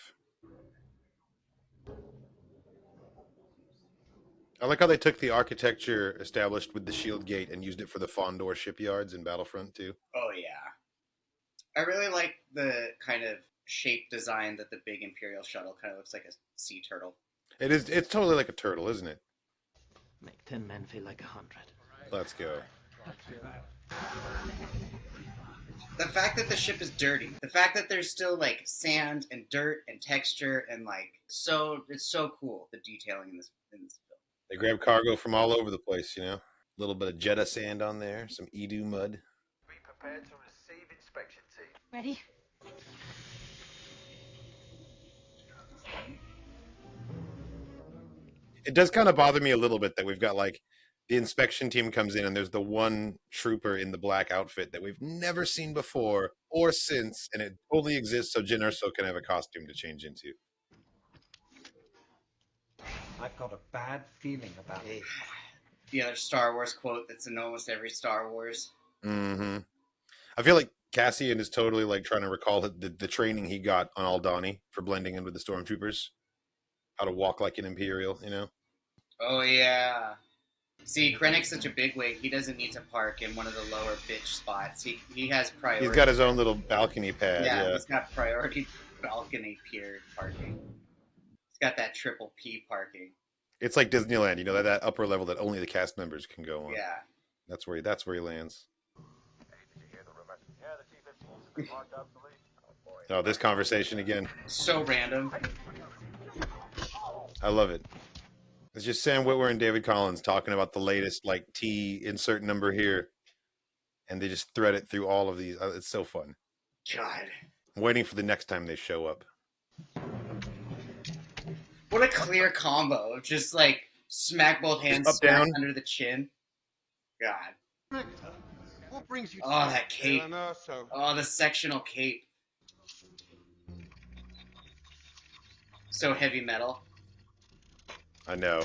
I like how they took the architecture established with the Shield Gate and used it for the Fondor shipyards in Battlefront too. Oh yeah, I really like the kind of shape design that the big Imperial shuttle kind of looks like a sea turtle. It is. It's totally like a turtle, isn't it? Make 10 men feel like 100. Let's go. The fact that the ship is dirty, the fact that there's still like sand and dirt and texture and like it's so cool, the detailing in this film. They grab cargo from all over the place, you know. A little bit of Jeddah sand on there, some Edu mud. Be prepared to receive inspection team. Ready? It does kind of bother me a little bit that we've got like the inspection team comes in and there's the one trooper in the black outfit that we've never seen before or since, and it only exists so Jyn Erso can have a costume to change into. I've got a bad feeling about it. The other Star Wars quote that's in almost every Star Wars. Mm-hmm. I feel like Cassian is totally like trying to recall the training he got on Aldhani for blending in with the stormtroopers. How to walk like an Imperial, you know? Oh yeah. See, Krennic's such a bigwig, he doesn't need to park in one of the lower bitch spots. He has priority. He's got his own little balcony pad. Yeah, Yeah. he's got priority balcony pier parking. He's got that triple P parking. It's like Disneyland, you know, that upper level that only the cast members can go on. Yeah. That's where he lands. Oh, this conversation again. So random. I love it. It's just Sam Witwer and David Collins talking about the latest, like, T insert number here. And they just thread it through all of these. It's so fun. God. I'm waiting for the next time they show up. What a clear combo of just like smack both hands up, smack down. under the chin. God. What brings you to Oh, that cape. Erso? Oh, the sectional cape. So heavy metal. I know.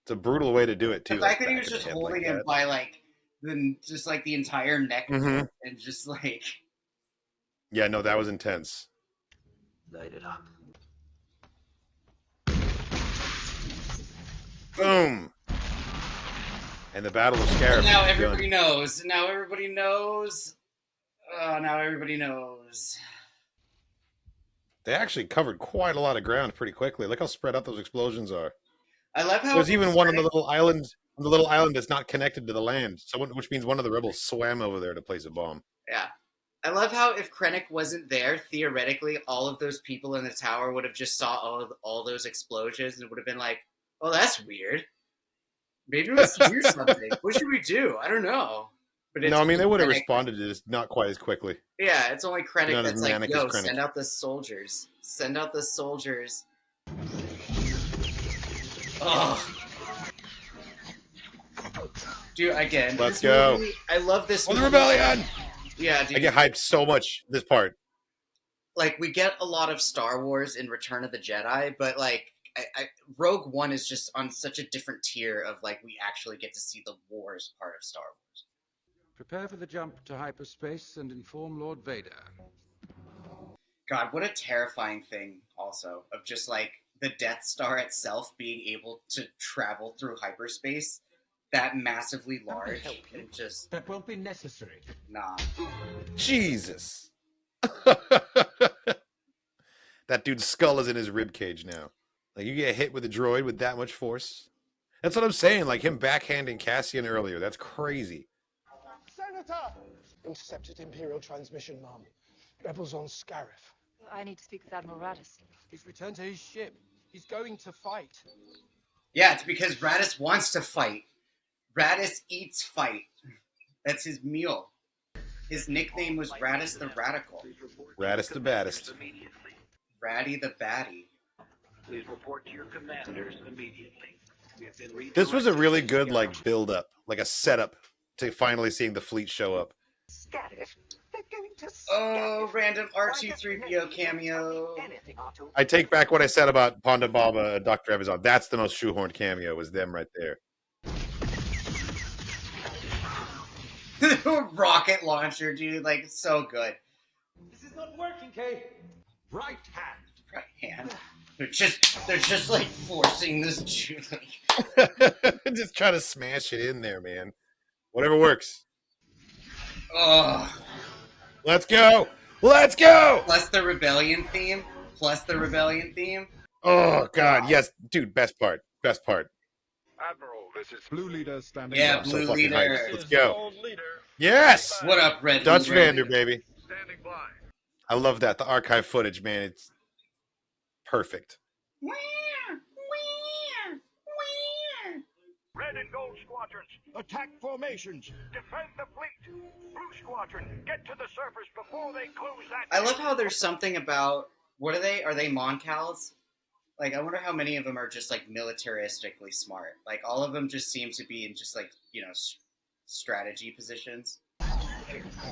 It's a brutal way to do it, too. The fact like that he was back of just the head holding like him that. by like the entire neck Mhm. and just like Yeah, no, that was intense. Light it up. Boom! And the Battle of Scarif. now is everybody done. knows. Now everybody knows. Now everybody knows. They actually covered quite a lot of ground pretty quickly. Look how spread out those explosions are. I love how There's even one on the little island on the little island that's not connected to the land. Which means one of the rebels swam over there to place a bomb. Yeah. I love how if Krennic wasn't there, theoretically, all of those people in the tower would have just saw all those explosions and would have been like, "Oh, that's weird. Maybe we should do something. What should we do? I don't know." But No, I mean they would have Krennic. responded to this not quite as quickly. Yeah, it's only Krennic Not as that's like, manic "Yo, as Krennic. send out the soldiers. Send out the soldiers." Oh. Dude, again, Let's go. Movie, I love this Oh, the movie. rebellion! Yeah, dude. I get hyped so much this part. Like, we get a lot of Star Wars in Return of the Jedi, but, like, Rogue One is just on such a different tier of, like, we actually get to see the wars part of Star Wars. Prepare for the jump to hyperspace and inform Lord Vader. God, what a terrifying thing, also, of just, like, the Death Star itself being able to travel through hyperspace that massively large and just... That won't be necessary. Nah. Jesus. That dude's skull is in his rib cage now. Like, you get hit with a droid with that much force. That's what I'm saying. Like him backhanding Cassian earlier. That's crazy. Senator! Intercepted Imperial transmission, Mom. Rebels on Scarif. I need to speak with Admiral Radis. He's returned to his ship. He's going to fight. Yeah, it's because Radis wants to fight. Radis eats fight. That's his meal. His nickname was Radis the Radical. Radis the baddest. Ratty the Batty. Please report to your commanders immediately. This was a really good, like, build-up. Like a setup to finally seeing the fleet show up. Oh, random R2-3PO cameo. I take back what I said about Ponda Baba and Dr. Evazan. That's the most shoehorned cameo, was them right there. Rocket launcher, dude. Like, so good. This is not working, Kay. Right hand. Right hand. They're just like forcing this dude. Just trying to smash it in there, man. Whatever works. Oh. Let's go! Let's go! Plus the rebellion theme. Oh, God, yes. Dude, best part. Best part. Admiral, this is Blue Leader standing Yeah, by. Blue so fucking Leader. hyped. Let's go. Yes! What up, Red Dutch Leader? Vander, baby. Standing by. I love that. The archive footage, man. It's perfect. Red and gold squadrons, attack formations. Defend the fleet. Blue squadron, get to the surface before they close that. I love how there's something about, what are they? Are they Moncals? Like, I wonder how many of them are just, like, militaristically smart. Like, all of them just seem to be in just, like, you know, strategy positions.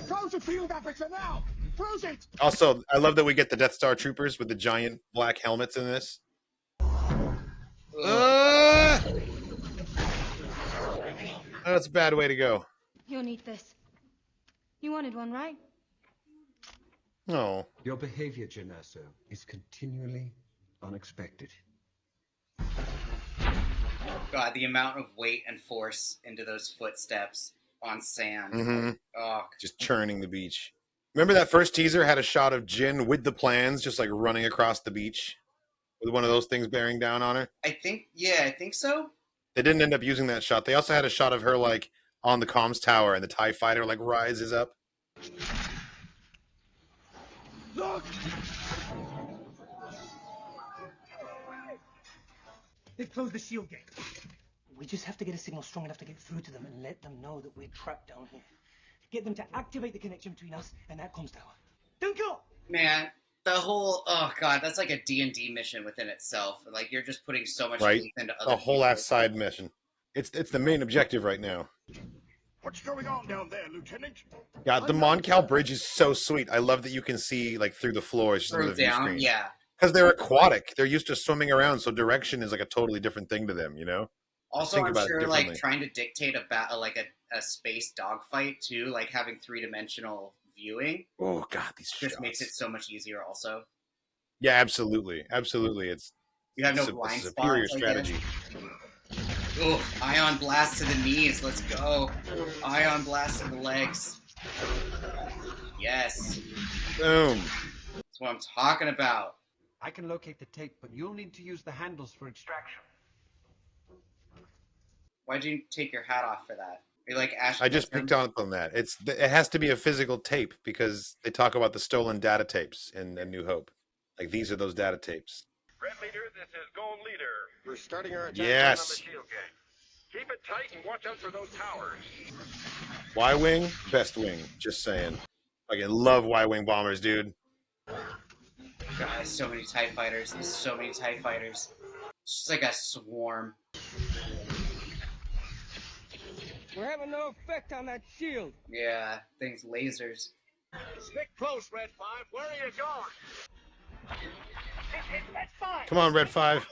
Close the field aperture now! Close it! Also, I love that we get the Death Star troopers with the giant black helmets in this. That's a bad way to go. You'll need this. You wanted one, right? No. Your behavior, Genasso, is continually unexpected. God, the amount of weight and force into those footsteps on sand. Mm-hmm. Oh, Just churning the beach. Remember that first teaser had a shot of Jyn with the plans just like running across the beach with one of those things bearing down on her? I think so. They didn't end up using that shot. They also had a shot of her like on the comms tower and the TIE fighter like rises up. Look! They've closed the shield gate. We just have to get a signal strong enough to get through to them and let them know that we're trapped down here. Get them to activate the connection between us and that comms tower. Don't go! Man, the whole, oh God, that's like a D&D mission within itself. Like, you're just putting so much Right? faith into other The whole people. ass side mission. It's the main objective right now. What's going on down there, Lieutenant? Yeah, the Moncal bridge is so sweet. I love that you can see like through the floors just on Through the view down, screen. yeah. Because they're aquatic. They're used to swimming around, so direction is like a totally different thing to them, you know? Also, Think I'm about it sure, like, differently. trying to dictate a space dogfight, too, like, having three-dimensional viewing Oh, God, these just shots. makes it so much easier, also. Yeah, absolutely. Absolutely. It's You have no it's a blind superior spots, I guess. strategy. Ooh, ion blast to the knees, let's go. Ion blast to the legs. Yes. Boom. That's what I'm talking about. I can locate the tape, but you'll need to use the handles for extraction. Why'd you take your hat off for that? Are you like Ash? I just picked up on that. It has to be a physical tape because they talk about the stolen data tapes in A New Hope. Like these are those data tapes. Red Leader, this is Gold Leader. We're starting our attack Yes. on the shield gate. Keep it tight and watch out for those towers. Y-wing, best wing. Just saying. I love Y-wing bombers, dude. God, so many TIE fighters. There's so many TIE fighters. It's just like a swarm. We're having no effect on that shield. Yeah, things lasers. Stick close, Red 5. Where are you going? It's Red 5. Come on, Red 5.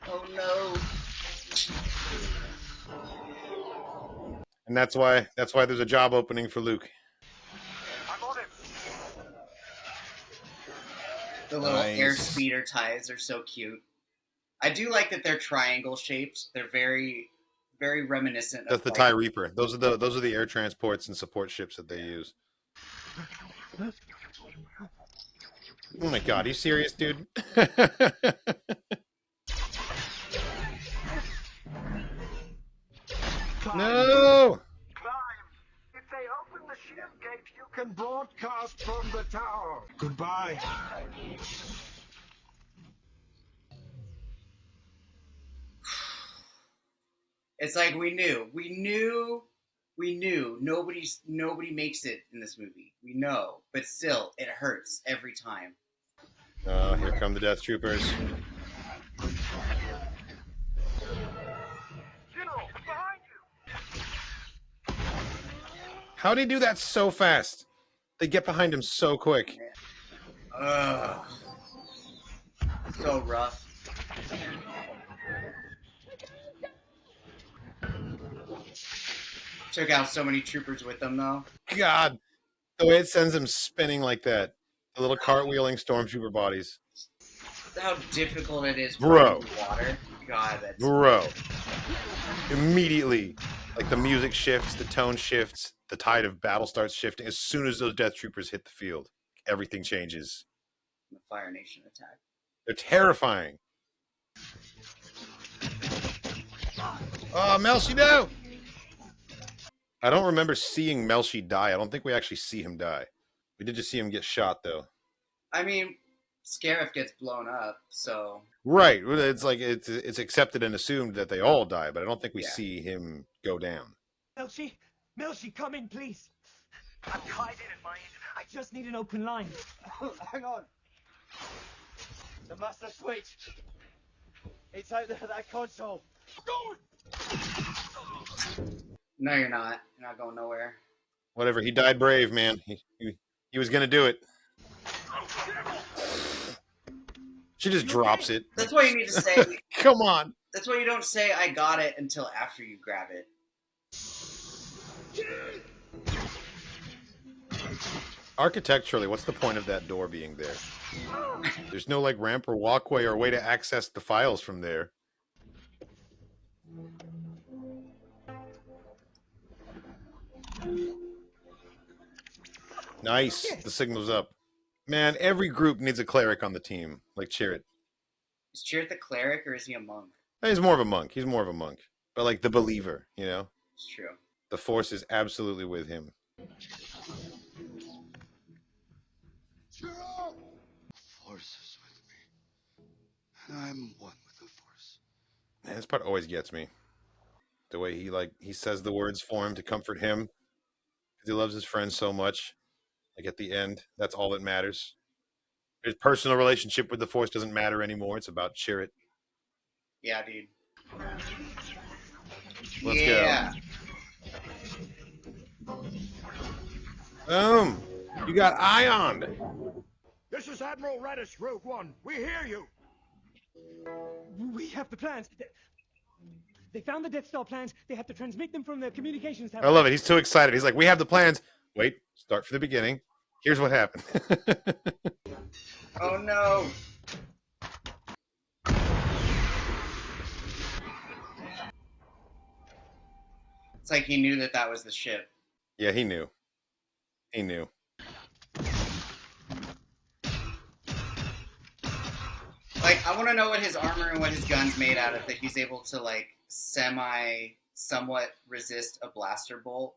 Oh no. And that's why there's a job opening for Luke. I'm on it. The little Nice. air speeder ties are so cute. I do like that they're triangle shaped. They're very, very reminiscent. That's of the like, TIE Reaper. Those are the air transports and support ships that they use. Oh my god, are you serious, dude? No! Climb. If they open the shield gate, you can broadcast from the tower. Goodbye. It's like we knew. Nobody makes it in this movie. We know, but still, it hurts every time. Oh, here come the Death Troopers. General, behind you. How'd he do that so fast? They get behind him so quick. Ugh. So rough. Took out so many troopers with them, though. God, the way it sends them spinning like that. The little cartwheeling stormtrooper bodies. How difficult it is Bro. fighting water. God, that's... Bro. Immediately, like the music shifts, the tone shifts, the tide of battle starts shifting. As soon as those Death Troopers hit the field, everything changes. The Fire Nation attack. They're terrifying. Oh, Melshi, no! I don't remember seeing Melshi die. I don't think we actually see him die. We did just see him get shot, though. I mean, Scarif gets blown up, so... Right. It's like it's accepted and assumed that they all die, but I don't think we Yeah. see him go down. Melshi, come in, please. I'm tied in at my end. I just need an open line. Hang on. The master switch. It's out there, that console. Go! No, you're not. You're not going nowhere. Whatever. He died brave, man. He was gonna do it. She just drops it. That's why you need to say... Come on. That's why you don't say, I got it, until after you grab it. Architecturally, what's the point of that door being there? There's no like ramp or walkway or way to access the files from there. Nice. The signal's up. Man, every group needs a cleric on the team. Like Chirrut. Is Chirrut the cleric, or is he a monk? He's more of a monk. He's more of a monk. But like the believer, you know? It's true. The Force is absolutely with him. The Force is with me. And I'm one with the Force. Man, this part always gets me. The way he says the words for him to comfort him. Because he loves his friends so much. Like at the end, that's all that matters. His personal relationship with the Force doesn't matter anymore. It's about Chirrut. Yeah, dude. Let's go. Boom! You got Ioned. This is Admiral Radis, Rogue One. We hear you. We have the plans. They found the Death Star plans. They have to transmit them from the communications tower. I love it. He's too excited. He's like, we have the plans. Wait, start from the beginning. Here's what happened. Oh no! It's like he knew that was the ship. Yeah, he knew. He knew. Like, I want to know what his armor and what his gun's made out of that he's able to like somewhat resist a blaster bolt.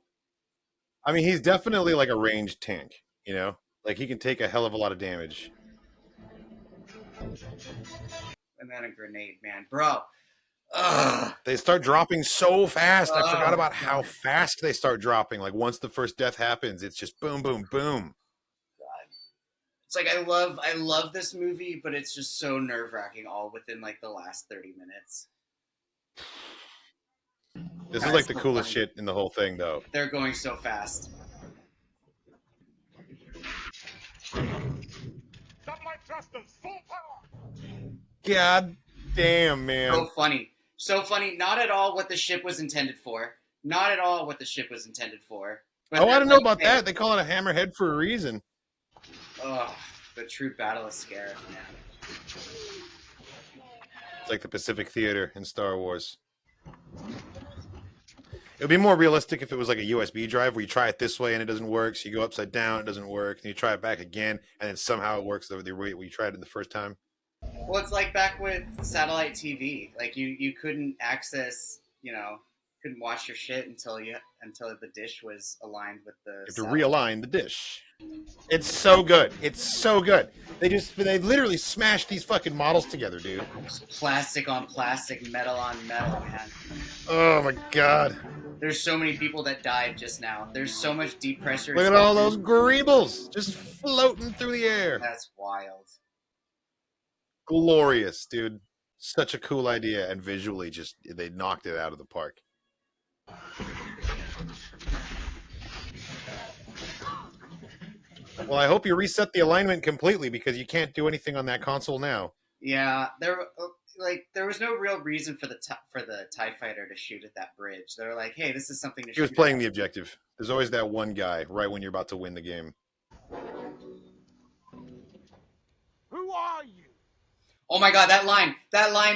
I mean, he's definitely like a ranged tank, you know? Like he can take a hell of a lot of damage. And then a grenade, man. Bro. Ugh. They start dropping so fast. I forgot about God. how fast they start dropping. Like once the first death happens, it's just boom, boom, boom. God. It's like I love this movie, but it's just so nerve-wracking all within like the last 30 minutes. This is like the coolest shit in the whole thing, though. They're going so fast. Satellite thrusters, full power. God damn, man. So funny. So funny. Not at all what the ship was intended for. Not at all what the ship was intended for. But Oh, I don't know about that. They call it a hammerhead for a reason. Oh, the true battle of Scarif, man. It's like the Pacific Theater in Star Wars. It would be more realistic if it was like a USB drive where you try it this way and it doesn't work, so you go upside down, it doesn't work, and you try it back again, and then somehow it works the way you tried it the first time. Well, it's like back with satellite TV. Like you couldn't access, couldn't watch your shit until the dish was aligned with the. You have to realign the dish. It's so good. It's so good. They literally smashed these fucking models together, dude. Just plastic on plastic, metal on metal, man. Oh my god. There's so many people that died just now. There's so much deep pressure. Look at all those greebles just floating through the air. That's wild. Glorious, dude. Such a cool idea, and visually they knocked it out of the park. Well, I hope you reset the alignment completely because you can't do anything on that console now. Yeah, there was no real reason for the TIE fighter to shoot at that bridge. They were like, "Hey, this is something to shoot." He was playing the objective. There's always that one guy right when you're about to win the game. Who are you? Oh my god, that line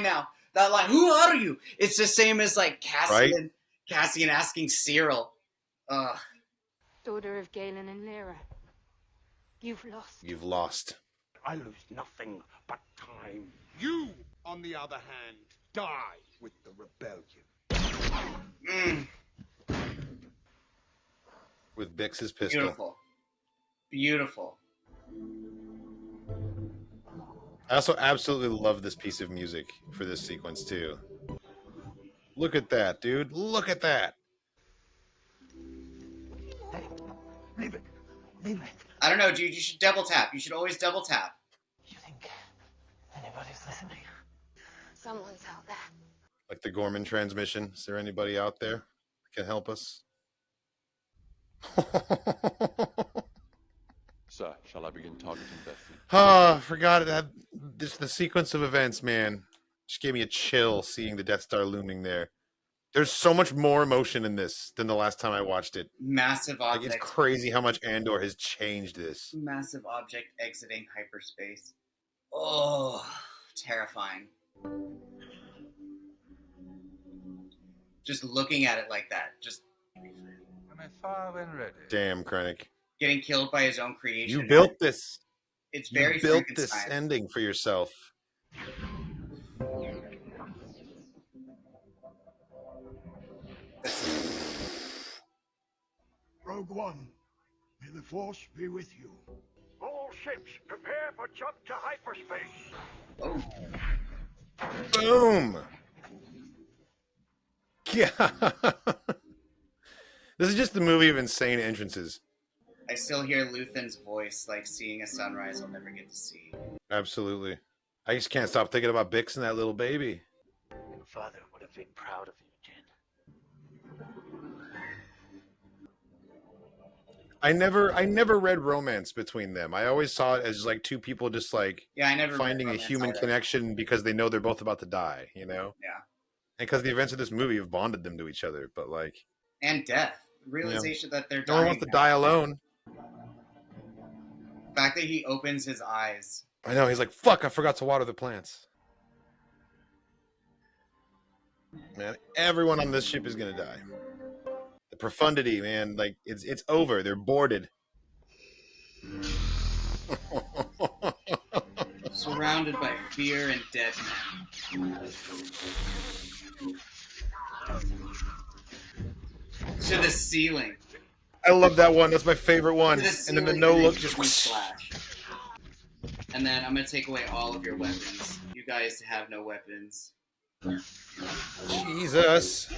now. That line, who are you? It's the same as like Cassian asking Cyril. Daughter of Galen and Lyra. You've lost. You've lost. I lose nothing but time. You, on the other hand, die with the rebellion. With Bix's pistol. Beautiful. Beautiful. I also absolutely love this piece of music for this sequence, too. Look at that, dude. Look at that. Hey, leave it. Leave it. I don't know, dude. You should double tap. You should always double tap. You think anybody's listening? Someone's out there. Like the Gorman transmission. Is there anybody out there that can help us? Sir, shall I begin targeting Bethany? I forgot that. The sequence of events, man. Just gave me a chill seeing the Death Star looming there. There's so much more emotion in this than the last time I watched it. Massive object. Like, it's crazy how much Andor has changed this. Massive object exiting hyperspace. Oh, terrifying. Just looking at it like that. Just Damn, Krennic. Getting killed by his own creation. You built this. It's very You built this Frankenstein. ending for yourself. Rogue One, may the Force be with you. All ships, prepare for jump to hyperspace. Oh. Boom! Yeah. This is just the movie of insane entrances. I still hear Luthen's voice, like seeing a sunrise I'll never get to see. Absolutely. I just can't stop thinking about Bix and that little baby. Your father would have been proud of you, Jen. I never read romance between them. I always saw it as like two people just like I never finding a human connection because they know they're both about to die, you know? Yeah. And because the events of this movie have bonded them to each other, but like... And death. Realization that they're no dying. one wants to die alone. The fact that he opens his eyes. I know, he's like, fuck, I forgot to water the plants. Man, everyone on this ship is gonna die. The profundity, man, like, it's over. They're boarded. So surrounded by fear and dead men. To the ceiling. I love that one. That's my favorite one. To the And ceiling, then the no and look then just huge flash. And then I'm gonna take away all of your weapons. You guys have no weapons. Jesus.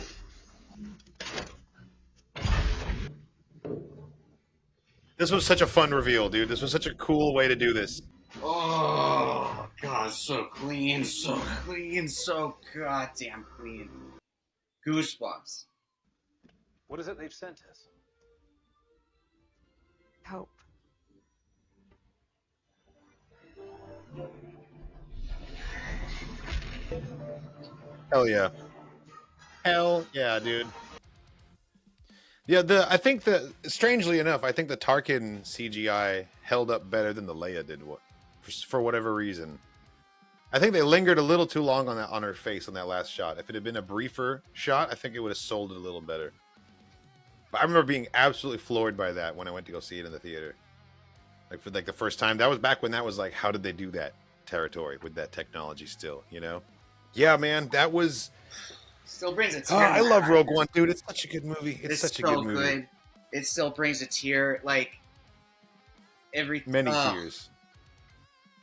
This was such a fun reveal, dude. This was such a cool way to do this. Oh god, so clean, so goddamn clean. Goosebumps. What is it they've sent us? Hope. Hell yeah. Hell yeah, dude. Yeah, I think strangely enough, I think the Tarkin CGI held up better than the Leia did. For whatever reason, I think they lingered a little too long on her face on that last shot. If it had been a briefer shot, I think it would have sold it a little better. But I remember being absolutely floored by that when I went to go see it in the theater. Like for the first time. That was back when that was like, how did they do that territory with that technology still, you know? Yeah, man, that was Still brings a tear. I love Rogue One, dude. It's such a good movie. It's such a good movie. Good. It still brings a tear, like many tears.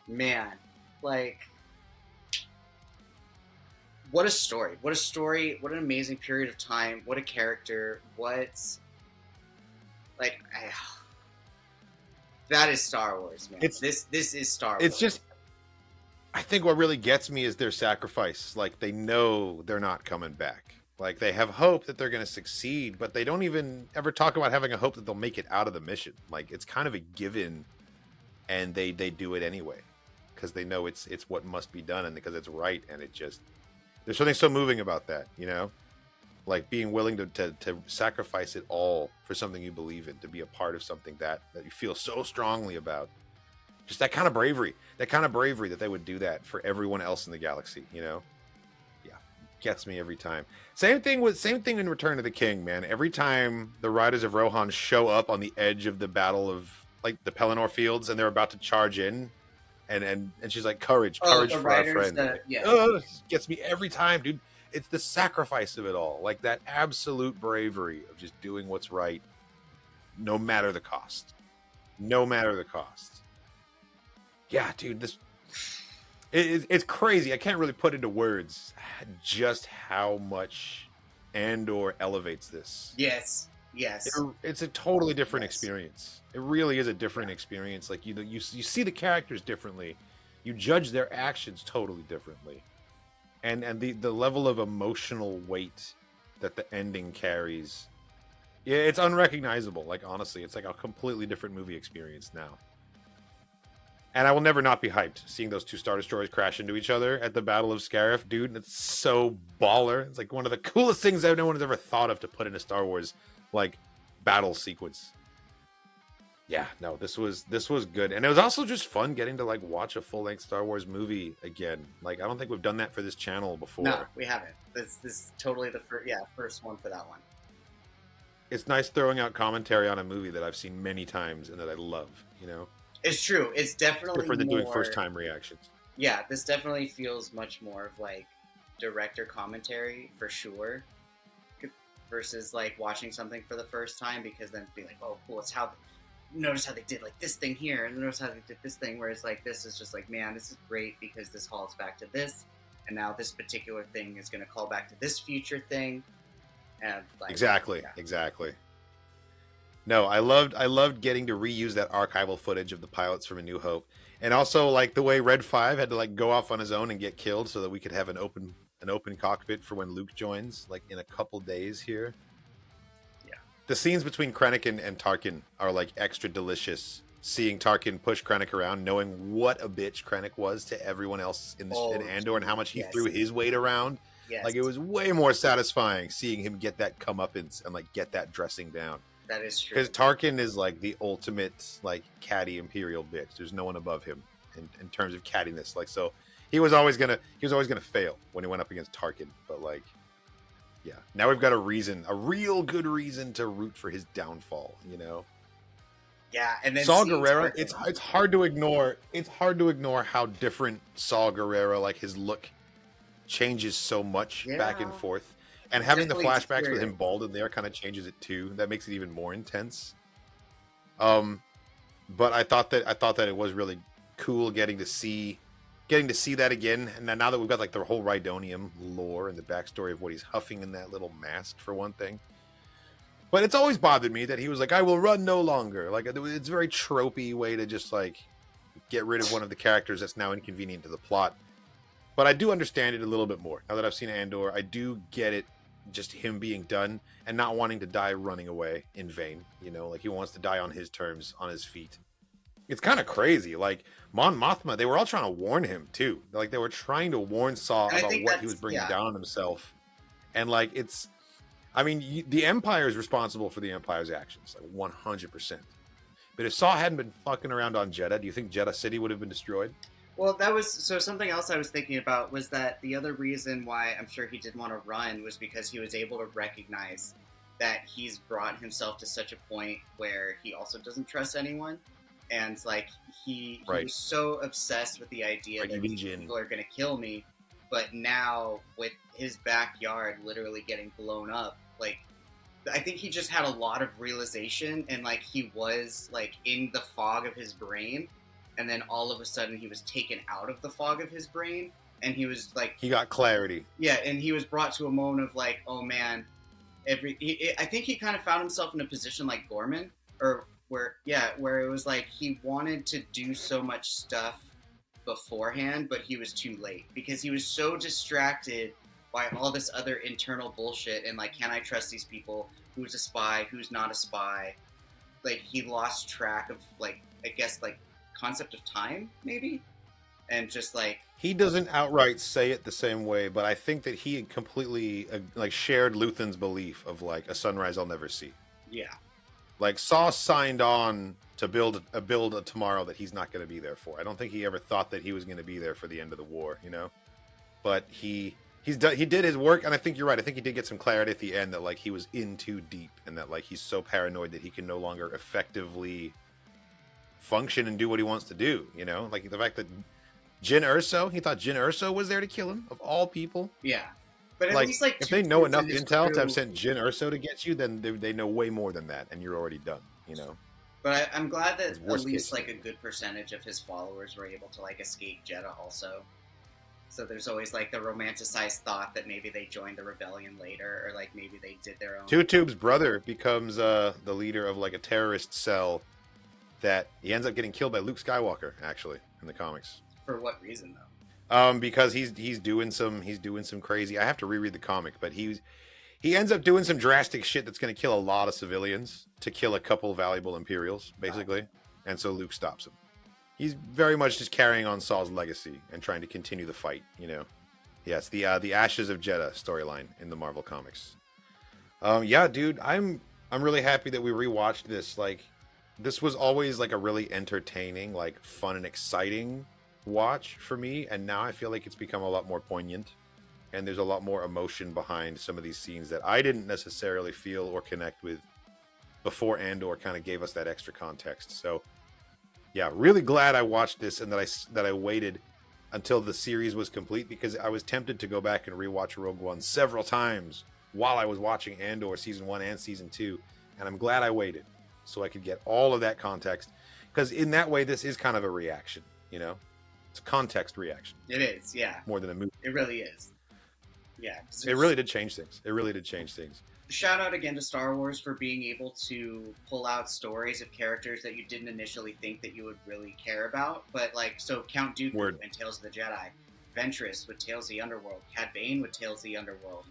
Man, like what a story! What a story! What an amazing period of time! What a character! That is Star Wars, man. This is Star Wars. It's just, I think what really gets me is their sacrifice. Like, they know they're not coming back. Like, they have hope that they're going to succeed, but they don't even ever talk about having a hope that they'll make it out of the mission. Like, it's kind of a given, and they do it anyway because they know it's what must be done and because it's right. And it just, there's something so moving about that, you know? Like being willing to sacrifice it all for something you believe in, to be a part of something that you feel so strongly about. Just that kind of bravery that they would do that for everyone else in the galaxy, you know? Yeah, gets me every time. Same thing in Return of the King, man. Every time the Riders of Rohan show up on the edge of the battle of like the Pelennor fields and they're about to charge in, and she's like, courage for our friend. Oh, gets me every time, dude. It's the sacrifice of it all, like that absolute bravery of just doing what's right, no matter the cost. No matter the cost. Yeah, dude, it's crazy. I can't really put into words just how much Andor elevates this. Yes. It's a totally different experience. It really is a different experience. Like you see the characters differently, you judge their actions totally differently. And the level of emotional weight that the ending carries, yeah, it's unrecognizable. Like, honestly, it's like a completely different movie experience now. And I will never not be hyped seeing those two Star Destroyers crash into each other at the Battle of Scarif, dude. It's so baller. It's like one of the coolest things that no one has ever thought of to put in a Star Wars like battle sequence. Yeah, no, this was good. And it was also just fun getting to like watch a full-length Star Wars movie again. Like, I don't think we've done that for this channel before. No, we haven't. This is totally the first one for that one. It's nice throwing out commentary on a movie that I've seen many times and that I love, you know? It's true. It's definitely different than doing first-time reactions. Yeah, this definitely feels much more of like director commentary for sure, versus like watching something for the first time, because then be like, oh, cool, it's how. Notice how they did like this thing here, and notice how they did this thing, whereas like this is just like, man, this is great because this calls back to this, and now this particular thing is going to call back to this future thing, and like, exactly. No, I loved getting to reuse that archival footage of the pilots from A New Hope, and also like the way Red 5 had to like go off on his own and get killed so that we could have an open cockpit for when Luke joins, like in a couple days here. The scenes between Krennic and Tarkin are like extra delicious. Seeing Tarkin push Krennic around, knowing what a bitch Krennic was to everyone else in Andor, and how much he threw his weight around. Yes. Like, it was way more satisfying seeing him get that comeuppance and like get that dressing down. That is true. Because Tarkin is like the ultimate like catty imperial bitch. There's no one above him in terms of cattiness. Like, so he was always gonna fail when he went up against Tarkin. But like, yeah, now we've got a real good reason to root for his downfall, you know? Yeah, and then Saul seeing Guerrero, Tarkin. it's hard to ignore. It's hard to ignore how different Saul Guerrero, like his look, changes so much back and Yeah. forth, and having the Definitely flashbacks with him deteriorated. bald in there kind of changes it too. That makes it even more intense. But I thought that it was really cool getting to see that again. And now that we've got like the whole Rhydonium lore and the backstory of what he's huffing in that little mask for one thing. But it's always bothered me that he was like, "I will run no longer." Like it's a very tropey way to just like get rid of one of the characters that's now inconvenient to the plot. But I do understand it a little bit more now that I've seen Andor. I do get it, just him being done and not wanting to die running away in vain. You know, like he wants to die on his terms, on his feet. It's kind of crazy. Like Mon Mothma, they were all trying to warn him too. Like they were trying to warn Saw And I about think what he was bringing down on himself. And like it's, I mean, the Empire is responsible for the Empire's actions, like 100%. But if Saw hadn't been fucking around on Jeddah, do you think Jeddah City would have been destroyed? Well, that was so. Something else I was thinking about was that the other reason why I'm sure he didn't want to run was because he was able to recognize that he's brought himself to such a point where he also doesn't trust anyone, and like he was so obsessed with the idea that these people are going to kill me, but now with his backyard literally getting blown up, like I think he just had a lot of realization, and like he was like in the fog of his brain. And then all of a sudden he was taken out of the fog of his brain, and he was like, he got clarity. Yeah, and he was brought to a moment of like, oh man, I think he kind of found himself in a position like Gorman, or where it was like he wanted to do so much stuff beforehand, but he was too late because he was so distracted by all this other internal bullshit and like, can I trust these people? Who's a spy? Who's not a spy? Like he lost track of like, I guess like concept of time maybe, and just like he doesn't outright say it the same way, but I think that he completely like shared Luthen's belief of like a sunrise I'll never see. Yeah, like Saw signed on to build a tomorrow that he's not going to be there for. I don't think he ever thought that he was going to be there for the end of the war, you know. But he did his work, and I think you're right. I think he did get some clarity at the end that like he was in too deep, and that like he's so paranoid that he can no longer effectively function and do what he wants to do, you know? Like the fact that Jyn Erso, he thought Jyn Erso was there to kill him, of all people. Yeah. But at like, least like if they know enough intel to have sent Jyn Erso to get you, then they know way more than that, and you're already done, you know? But I'm glad that at least like a good percentage of his followers were able to like escape Jeddah also. So there's always like the romanticized thought that maybe they joined the rebellion later, or like maybe they did their own. Tutube's brother becomes the leader of like a terrorist cell that he ends up getting killed by Luke Skywalker, actually, in the comics. For what reason though? Because he's doing some crazy. I have to reread the comic, but he ends up doing some drastic shit that's going to kill a lot of civilians to kill a couple valuable Imperials, basically. And so Luke stops him. He's very much just carrying on Saw's legacy and trying to continue the fight, you know. Yeah, it's the Ashes of Jeddah storyline in the Marvel comics. Yeah, dude, I'm really happy that we rewatched this. Like, this was always like a really entertaining, like fun and exciting watch for me, and now I feel like it's become a lot more poignant, and there's a lot more emotion behind some of these scenes that I didn't necessarily feel or connect with before Andor kind of gave us that extra context. So yeah, really glad I watched this and that I waited until the series was complete, because I was tempted to go back and rewatch Rogue One several times while I was watching Andor season 1 and season 2, and I'm glad I waited so I could get all of that context, because in that way this is kind of a reaction, you know. It's a context reaction. It is, yeah. More than a movie. It really is. Yeah. It really did change things. It really did change things. Shout out again to Star Wars for being able to pull out stories of characters that you didn't initially think that you would really care about. But like, so Count Dooku in Tales of the Jedi, Ventress with Tales of the Underworld, Cad Bane with Tales of the Underworld,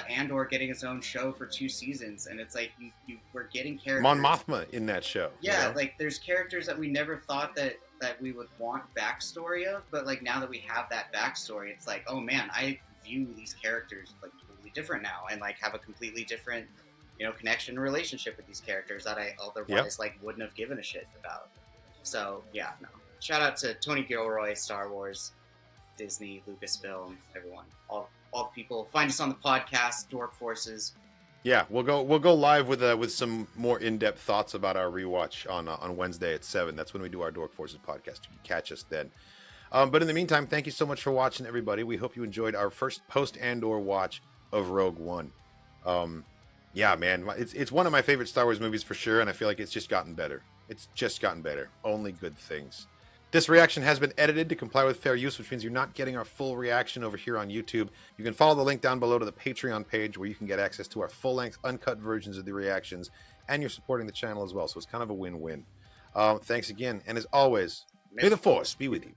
Andor getting its own show for 2 seasons, and it's like you were getting characters. Mon Mothma in that show. Yeah, you know? like there's characters that we never thought that we would want backstory of, but like now that we have that backstory, it's like, oh man, I view these characters like totally different now, and like have a completely different, you know, connection and relationship with these characters that I otherwise like wouldn't have given a shit about. So yeah, no. Shout out to Tony Gilroy, Star Wars, Disney, Lucasfilm, everyone, all the people. Find us on the podcast, Dork Forces. Yeah, we'll go live with some more in-depth thoughts about our rewatch on Wednesday at 7. That's when we do our Dork Forces podcast. You can catch us then. But in the meantime, thank you so much for watching, everybody. We hope you enjoyed our first Post-Andor watch of Rogue One. Yeah, man, it's one of my favorite Star Wars movies for sure, and I feel like it's just gotten better. It's just gotten better. Only good things. This reaction has been edited to comply with fair use, which means you're not getting our full reaction over here on YouTube. You can follow the link down below to the Patreon page where you can get access to our full-length, uncut versions of the reactions, and you're supporting the channel as well, so it's kind of a win-win. Thanks again, and as always, may the Force be with you.